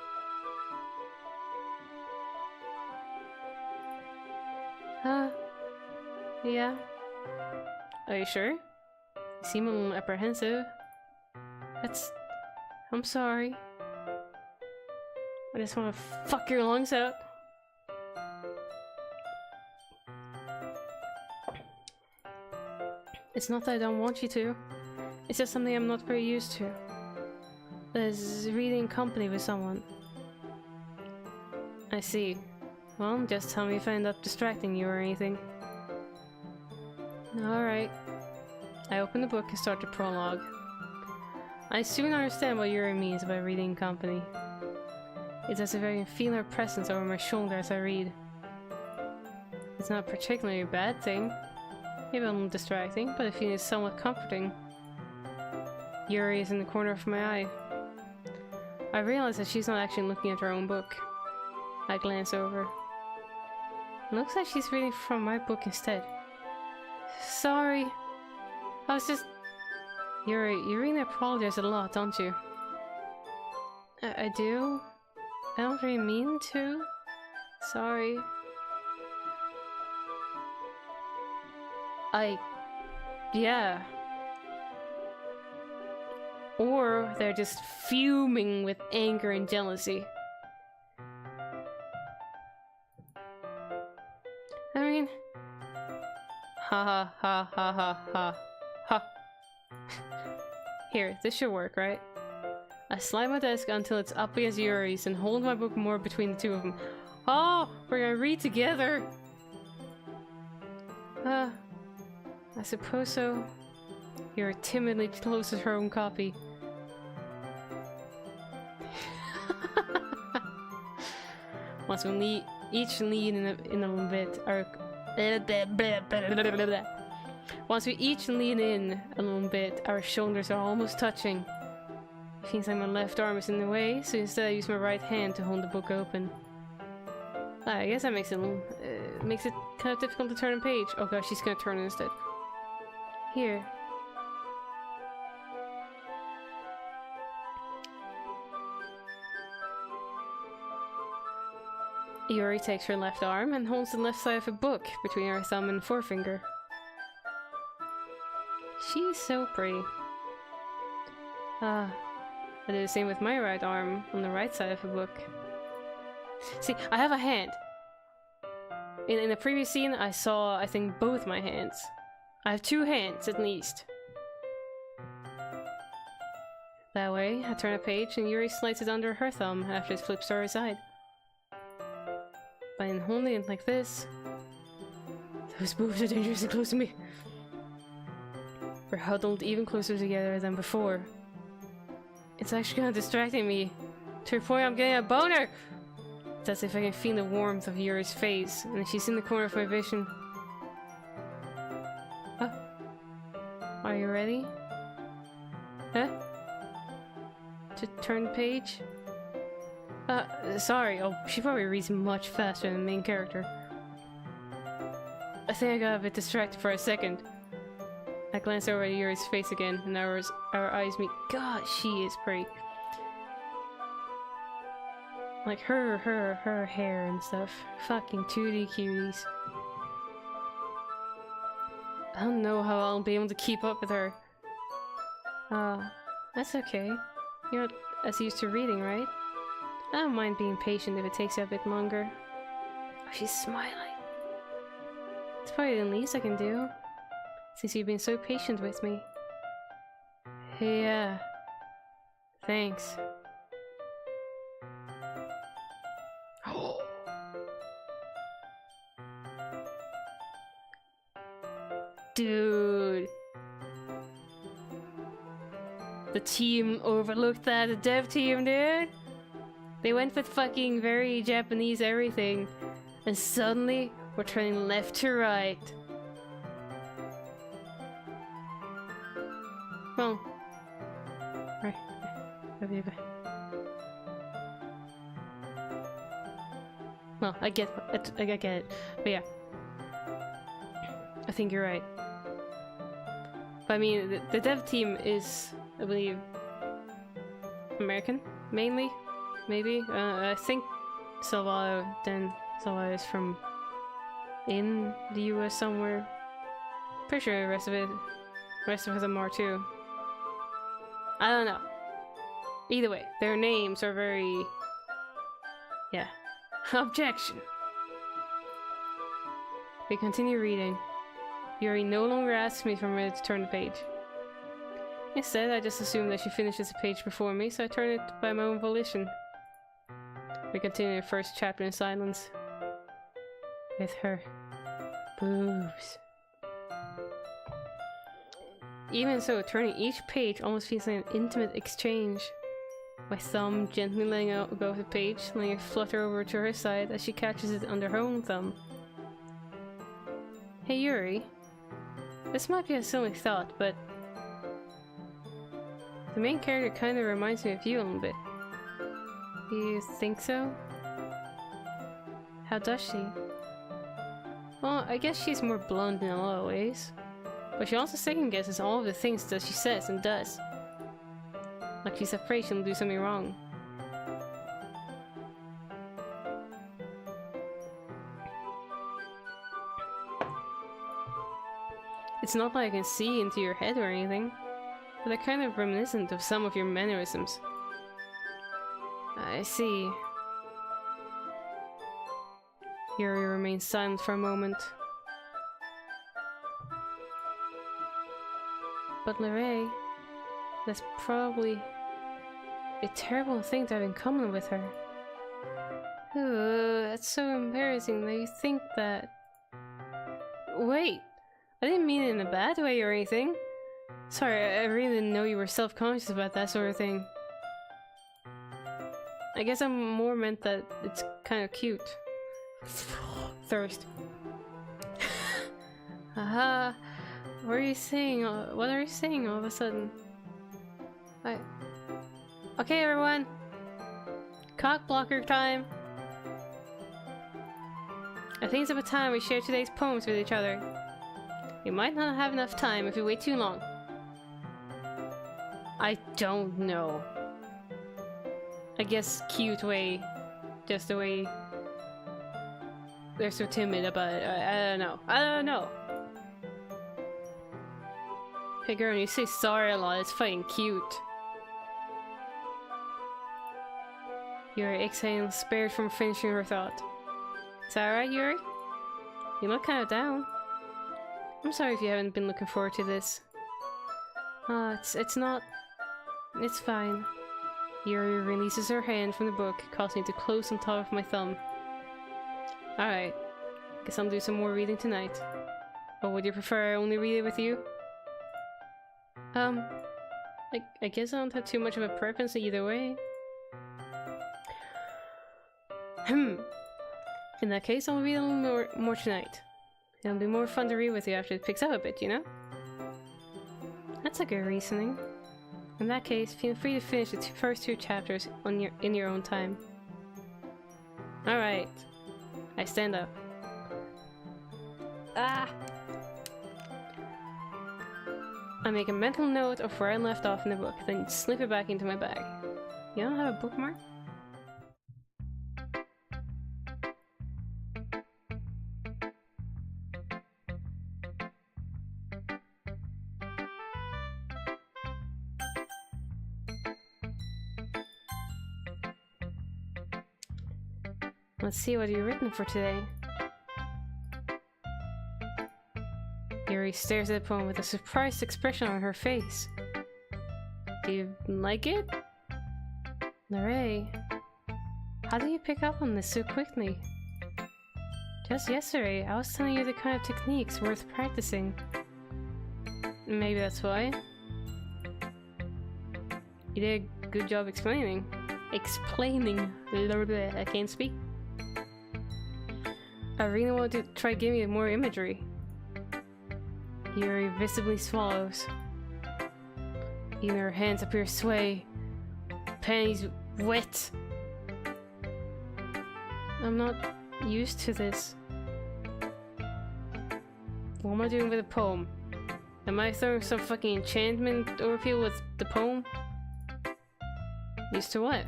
Yeah. Are you sure? You seem a little apprehensive. I'm sorry. I just want to fuck your lungs out. It's not that I don't want you to. It's just something I'm not very used to. There's reading company with someone. I see. Well, just tell me if I end up distracting you or anything. Alright. I open the book and start the prologue. I soon understand what Yuri means by reading company. It's as if I can feel her presence over my shoulder as I read. It's not particularly a bad thing. Maybe a little distracting, but I feel it's somewhat comforting. Yuri is in the corner of my eye. I realize that she's not actually looking at her own book. I glance over. It looks like she's reading from my book instead. Sorry. I was just... Yuri, you really apologize a lot, don't you? I do? I don't really mean to. Sorry. Yeah. Or they're just fuming with anger and jealousy. I mean... Ha ha ha ha ha ha. Ha. Here, this should work, right? I slide my desk until it's up against Yuri's and hold my book more between the two of them. Oh, we're gonna read together! I suppose so. Yuri timidly closes her own copy. Once we each lean in a little bit, once we each lean in a little bit, our shoulders are almost touching. It feels like my left arm is in the way, so instead I use my right hand to hold the book open. I guess that makes it kind of difficult to turn a page. Oh gosh, she's gonna turn it instead. Here. Yuri takes her left arm and holds the left side of a book between her thumb and forefinger. She's so pretty. I do the same with my right arm on the right side of a book. See, I have a hand. In the previous scene, I saw, I think, both my hands. I have two hands, at least. That way, I turn a page and Yuri slides it under her thumb after it flips to her side. By holding it like this... Those boobs are dangerously close to me. We're huddled even closer together than before. It's actually kind of distracting me. To the point I'm getting a boner! It's as if I can feel the warmth of Yuri's face, and she's in the corner of my vision. Oh. Are you ready? Huh? To turn the page? Sorry. Oh, she probably reads much faster than the main character. I think I got a bit distracted for a second. I glance over at Yuri's face again, and our eyes meet. God, she is pretty. Like her hair and stuff. Fucking 2D cuties. I don't know how I'll be able to keep up with her. That's okay. You're not as used to reading, right? I don't mind being patient if it takes you a bit longer. Oh, she's smiling. It's probably the least I can do, since you've been so patient with me. Yeah. Thanks. Dude. The team overlooked that, the dev team, dude. They went with fucking very Japanese everything, and suddenly we're turning left to right. Well, right. Well, I get it, but yeah, I think you're right. But I mean, the dev team is, I believe, American mainly. Maybe? I think Salvador is from in the US somewhere. Pretty sure the rest of them are too. I don't know. Either way, their names are very... yeah. Objection! We continue reading. Yuri no longer asks me if I'm ready to turn the page. Instead, I just assume that she finishes the page before me, so I turn it by my own volition. We continue the first chapter in silence. With her boobs. Even so, turning each page almost feels like an intimate exchange. My thumb gently letting go of the page, letting it flutter over to her side as she catches it under her own thumb. Hey Yuri, this might be a silly thought, but the main character kinda reminds me of you a little bit. You think so? How does she? Well, I guess she's more blunt in a lot of ways. But she also second guesses all of the things that she says and does. Like she's afraid she'll do something wrong. It's not like I can see into your head or anything, but they're kind of reminiscent of some of your mannerisms. I see. Yuri remains silent for a moment. But Lerae, that's probably a terrible thing to have in common with her. Ooh, that's so embarrassing that you think that. Wait, I didn't mean it in a bad way or anything. Sorry, I really didn't know you were self-conscious about that sort of thing. I guess I more meant that it's kind of cute. Thirst. Haha. What are you saying? What are you saying all of a sudden? Okay, everyone. Cock blocker time. I think it's about time we share today's poems with each other. We might not have enough time if we wait too long. I don't know. I guess cute way. Just the way they're so timid about it. I don't know. I don't know. Hey girl, when you say sorry a lot, it's fucking cute. Yuri exhaling, spared from finishing her thought. Is that right, Yuri? You look kind of down. I'm sorry if you haven't been looking forward to this. It's not... It's fine. Yuri releases her hand from the book, causing it to close on top of my thumb. Alright. Guess I'll do some more reading tonight. Or would you prefer I only read it with you? I guess I don't have too much of a preference either way. In that case, I'll read a little more tonight. It'll be more fun to read with you after it picks up a bit, you know? That's a good reasoning. In that case, feel free to finish the first 2 chapters in your own time. Alright. I stand up. Ah! I make a mental note of where I left off in the book, then slip it back into my bag. You don't have a bookmark? Let's see what you've written for today. Yuri stares at the poem with a surprised expression on her face. Do you like it? Lerae, how did you pick up on this so quickly? Just yesterday, I was telling you the kind of techniques worth practicing. Maybe that's why. You did a good job explaining. I can't speak. I really want to try giving it more imagery. Yuri visibly swallows. Even her hands appear to sway. Penny's wet. I'm not used to this. What am I doing with the poem? Am I throwing some fucking enchantment over people with the poem? Used to what?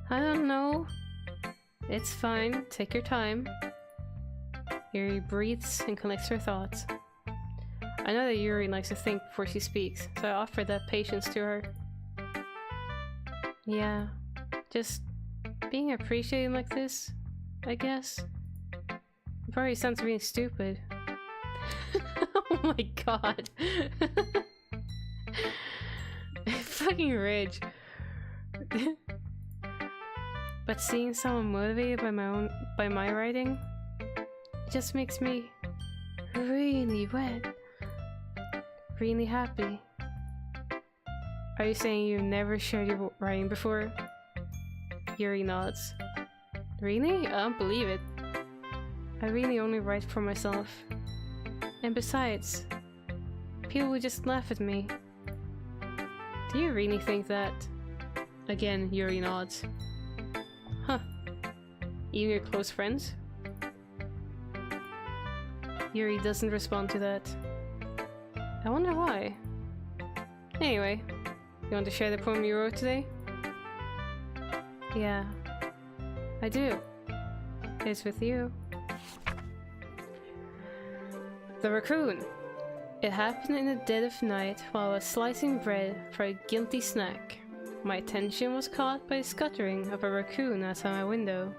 I don't know. It's fine. Take your time. Yuri breathes and collects her thoughts. I know that Yuri likes to think before she speaks, so I offer that patience to her. Yeah, just being appreciated like this, I guess. It probably sounds really stupid. Oh my god. Fucking rage. But seeing someone motivated by my writing, it just makes me really wet. really happy. Are you saying you've never shared your writing before? Yuri nods. Really? I don't believe it. I really only write for myself. And besides, people would just laugh at me. Do you really think that? Again, Yuri nods. Huh. Even your close friends? Yuri doesn't respond to that. I wonder why. Anyway, you want to share the poem you wrote today? Yeah, I do. It's with you. The raccoon. It happened in the dead of night while I was slicing bread for a guilty snack. My attention was caught by the scuttering of a raccoon outside my window.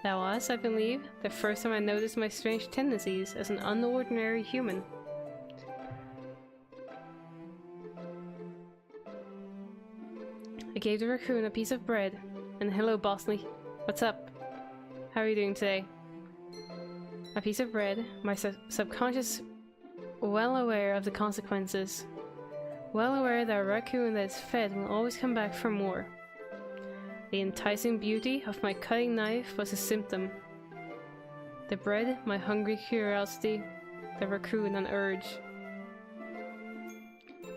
That was, I believe, the first time I noticed my strange tendencies as an unordinary human. I gave the raccoon a piece of bread, and hello Bosley, what's up? How are you doing today? A piece of bread, my subconscious well aware of the consequences. Well aware that a raccoon that is fed will always come back for more. The enticing beauty of my cutting knife was a symptom. The bread, my hungry curiosity, the raccoon an urge.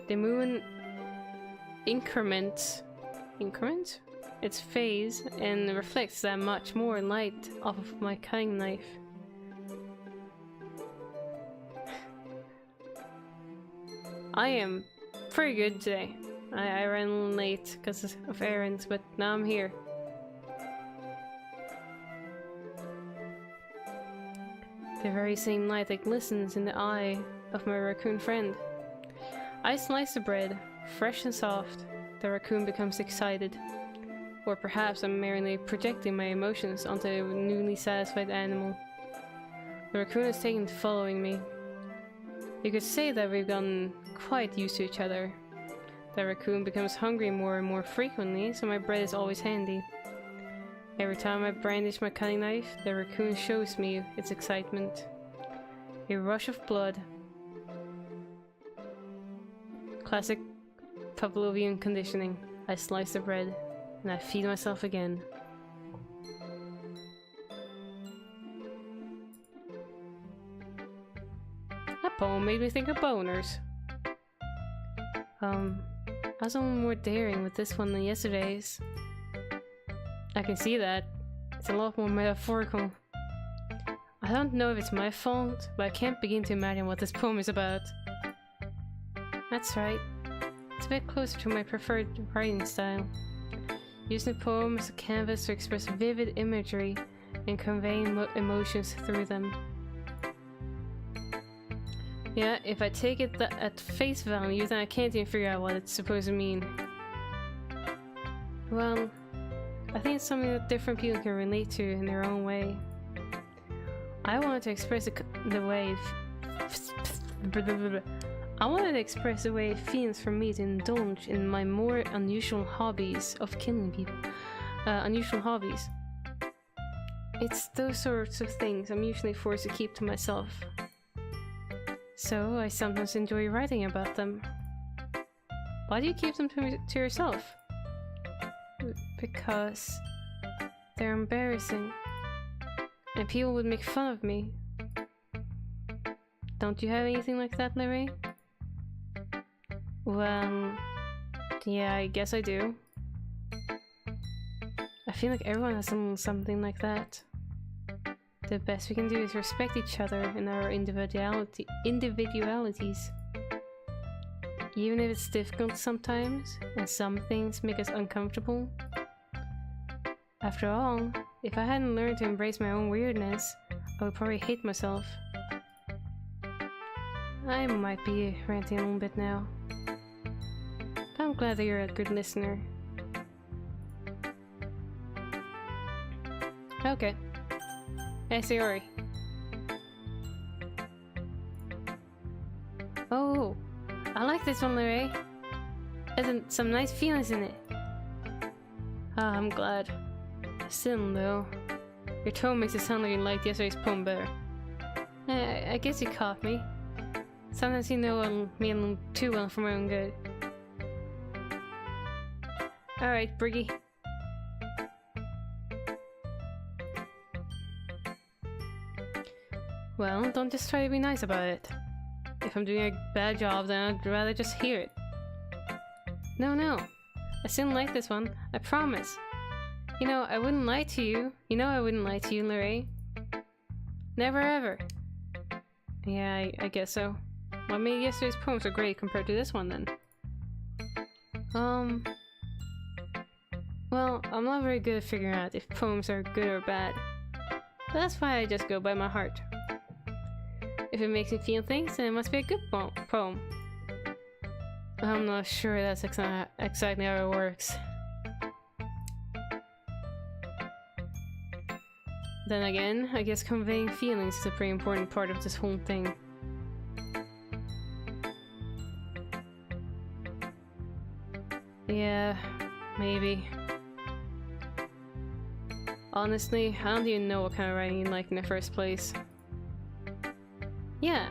The moon increments its phase and reflects that much more light off of my cutting knife. I am pretty good today. I ran late because of errands, but now I'm here. The very same light that glistens in the eye of my raccoon friend. I slice the bread, fresh and soft. The raccoon becomes excited. Or perhaps I'm merely projecting my emotions onto a newly satisfied animal. The raccoon is taken to following me. You could say that we've gotten quite used to each other. The raccoon becomes hungry more and more frequently, so my bread is always handy. Every time I brandish my cutting knife, the raccoon shows me its excitement. A rush of blood. Classic Pavlovian conditioning. I slice the bread, and I feed myself again. That poem made me think of boners. I was a little more daring with this one than yesterday's. I can see that. It's a lot more metaphorical. I don't know if it's my fault, but I can't begin to imagine what this poem is about. That's right. It's a bit closer to my preferred writing style. Using the poem as a canvas to express vivid imagery and convey emotions through them. Yeah, if I take it at face value, then I can't even figure out what it's supposed to mean. Well, I think it's something that different people can relate to in their own way. I wanted to express the way it feels for me to indulge in my more unusual hobbies of killing people. Unusual hobbies. It's those sorts of things I'm usually forced to keep to myself. So I sometimes enjoy writing about them. Why do you keep them to yourself? Because they're embarrassing. And people would make fun of me. Don't you have anything like that, Larry? Well, yeah, I guess I do. I feel like everyone has something like that. The best we can do is respect each other and our individualities. Even if it's difficult sometimes, and some things make us uncomfortable. After all, if I hadn't learned to embrace my own weirdness, I would probably hate myself. I might be ranting a little bit now. But I'm glad that you're a good listener. Okay. Hey, Sayori. Oh, I like this one, Larry. There's some nice feelings in it. Ah, I'm glad. Still, though, your tone makes it sound like you liked yesterday's poem better. I guess you caught me. Sometimes you know me a little too well for my own good. Alright, Briggy. Well, don't just try to be nice about it. If I'm doing a bad job, then I'd rather just hear it. No. I still like this one. I promise. You know, I wouldn't lie to you. You know I wouldn't lie to you, Lerae. Never ever. Yeah, I guess so. Well, maybe yesterday's poems are great compared to this one, then. Well, I'm not very good at figuring out if poems are good or bad. But that's why I just go by my heart. If it makes me feel things, then it must be a good poem. I'm not sure that's exactly how it works. Then again, I guess conveying feelings is a pretty important part of this whole thing. Yeah, maybe. Honestly, I don't even know what kind of writing you like in the first place. Yeah,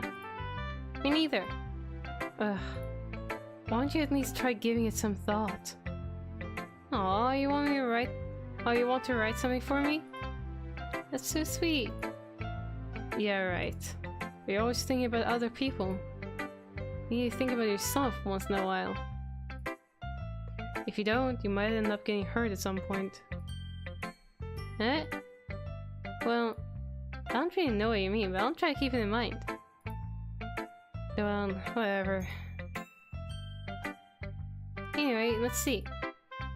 me neither. Ugh. Why don't you at least try giving it some thought? Aw, you want me to write? Oh, you want to write something for me? That's so sweet. Yeah, right. You're always thinking about other people. You need to think about yourself once in a while. If you don't, you might end up getting hurt at some point. Eh? Well, I don't really know what you mean, but I'll try to keep it in mind. Well, whatever. Anyway, let's see.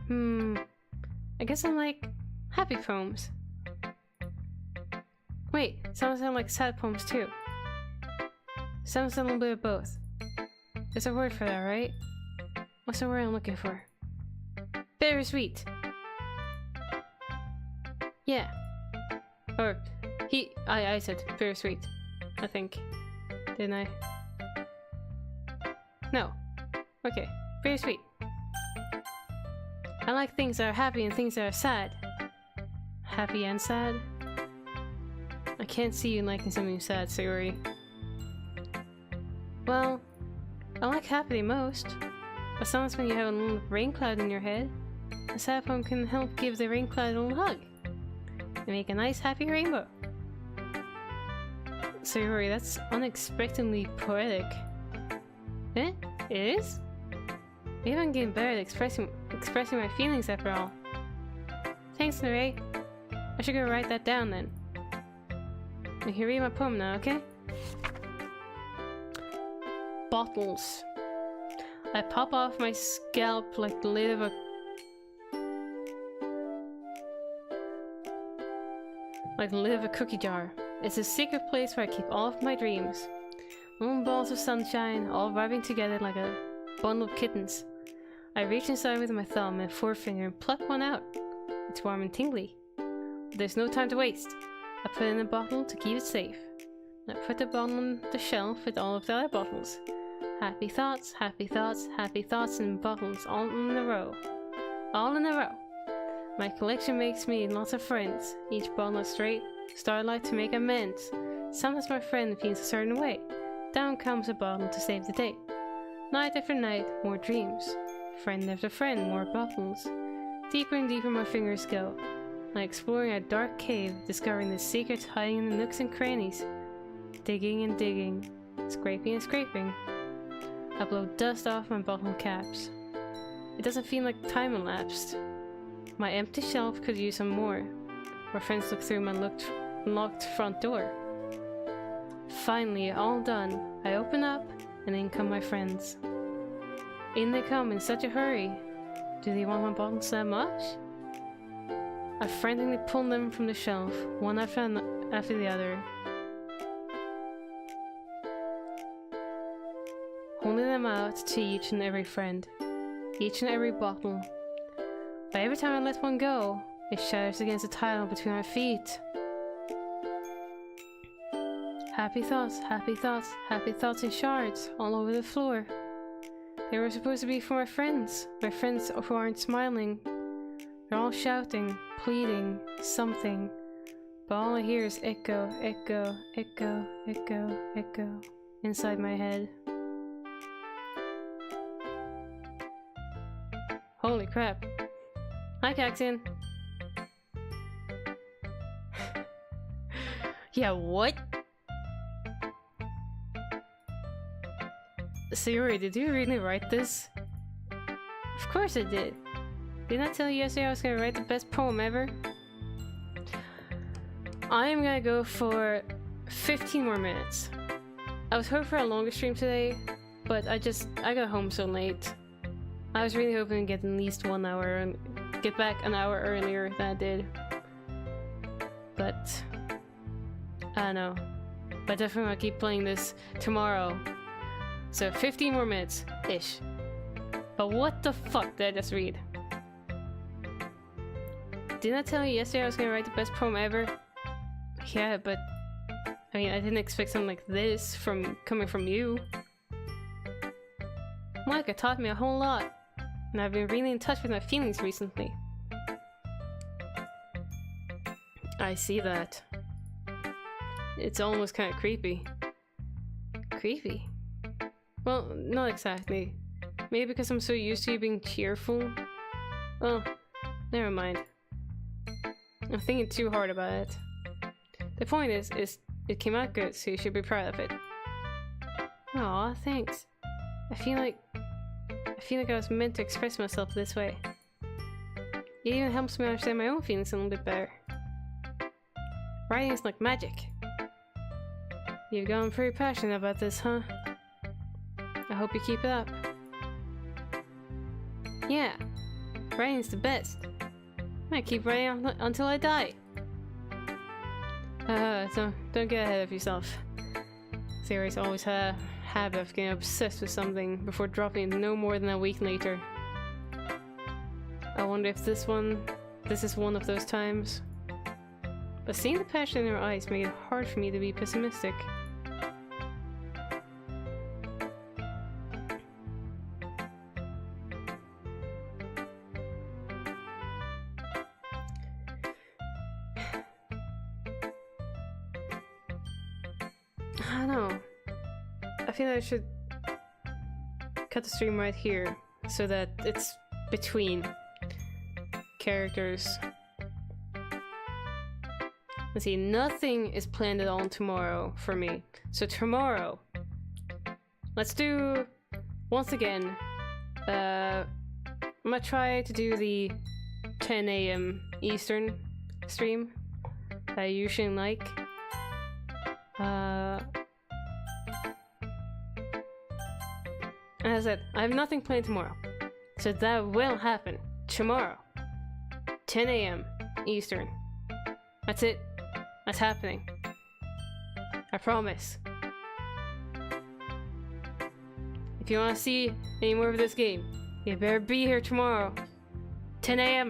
I guess I like happy poems. Wait, some sound like sad poems too. Some sound a little bit of both. There's a word for that, right? What's the word I'm looking for? Bittersweet! Yeah. Or, I said bittersweet. I think. Didn't I? No. Okay, bittersweet. I like things that are happy and things that are sad. Happy and sad? I can't see you liking something sad, Sayori. Well, I like happy the most. But sometimes when you have a little rain cloud in your head, a sad poem can help give the rain cloud a little hug. And make a nice happy rainbow. Sayori, that's unexpectedly poetic. Eh? It is? Maybe I'm getting better at expressing my feelings after all. Thanks, Lerae. I should go write that down then. You can read my poem now, okay? Bottles. I pop off my scalp like the lid of a cookie jar. It's a secret place where I keep all of my dreams. Little balls of sunshine, all rubbing together like a bundle of kittens. I reach inside with my thumb and forefinger and pluck one out. It's warm and tingly. But there's no time to waste. I put it in a bottle to keep it safe. I put the bottle on the shelf with all of the other bottles. Happy thoughts, happy thoughts, happy thoughts in bottles, all in a row. All in a row. My collection makes me lots of friends. Each bottle is straight, starlight to make amends. Sometimes my friend feels a certain way. Down comes a bottle to save the day. Night after night, more dreams. Friend after friend, more bottles. Deeper and deeper my fingers go. Like exploring a dark cave, discovering the secrets hiding in the nooks and crannies. Digging and digging, scraping and scraping. I blow dust off my bottle caps. It doesn't feel like time elapsed. My empty shelf could use some more. My friends look through my locked front door. Finally, all done. I open up, and in come my friends. In they come in such a hurry. Do they want my bottles that much? I frantically pull them from the shelf, one after the other. Holding them out to each and every friend. Each and every bottle. But every time I let one go, it shatters against the tile between my feet. Happy thoughts, happy thoughts, happy thoughts in shards all over the floor. They were supposed to be for my friends who aren't smiling. They're all shouting, pleading, something. But all I hear is echo, echo, echo, echo, echo inside my head. Holy crap. Hi, Caxian. Yeah, what? Sayori, did you really write this? Of course I did. Didn't I tell you yesterday I was gonna write the best poem ever? I'm gonna go for 15 more minutes. I was hoping for a longer stream today, but I got home so late. I was really hoping to get at least 1 hour and get back an hour earlier than I did. But I don't know. But definitely want to keep playing this tomorrow. So 15 more minutes ish. But what the fuck did I just read? Didn't I tell you yesterday I was gonna write the best poem ever? Yeah, but I mean, I didn't expect something like this coming from you. Micah taught me a whole lot, and I've been really in touch with my feelings recently. I see that. It's almost kind of creepy. Creepy? Well, not exactly. Maybe because I'm so used to you being cheerful. Oh, never mind. I'm thinking too hard about it. The point is it came out good, so you should be proud of it. Aw, thanks. I feel like I was meant to express myself this way. It even helps me understand my own feelings a little bit better. Writing is like magic. You've gotten pretty passionate about this, huh? I hope you keep it up. Yeah, writing's the best. I keep writing until I die. So don't get ahead of yourself. Sayori's always had a habit of getting obsessed with something before dropping it no more than a week later. I wonder if this is one of those times. But seeing the passion in her eyes made it hard for me to be pessimistic. I don't know. I feel like I should cut the stream right here so that it's between characters. Let's see, nothing is planned at all tomorrow for me. So tomorrow, let's do, once again, I'm gonna try to do the 10 AM Eastern stream that I usually like. As I said, I have nothing planned tomorrow. So that will happen tomorrow. 10 AM Eastern. That's it. That's happening. I promise. If you want to see any more of this game, you better be here tomorrow. 10 AM.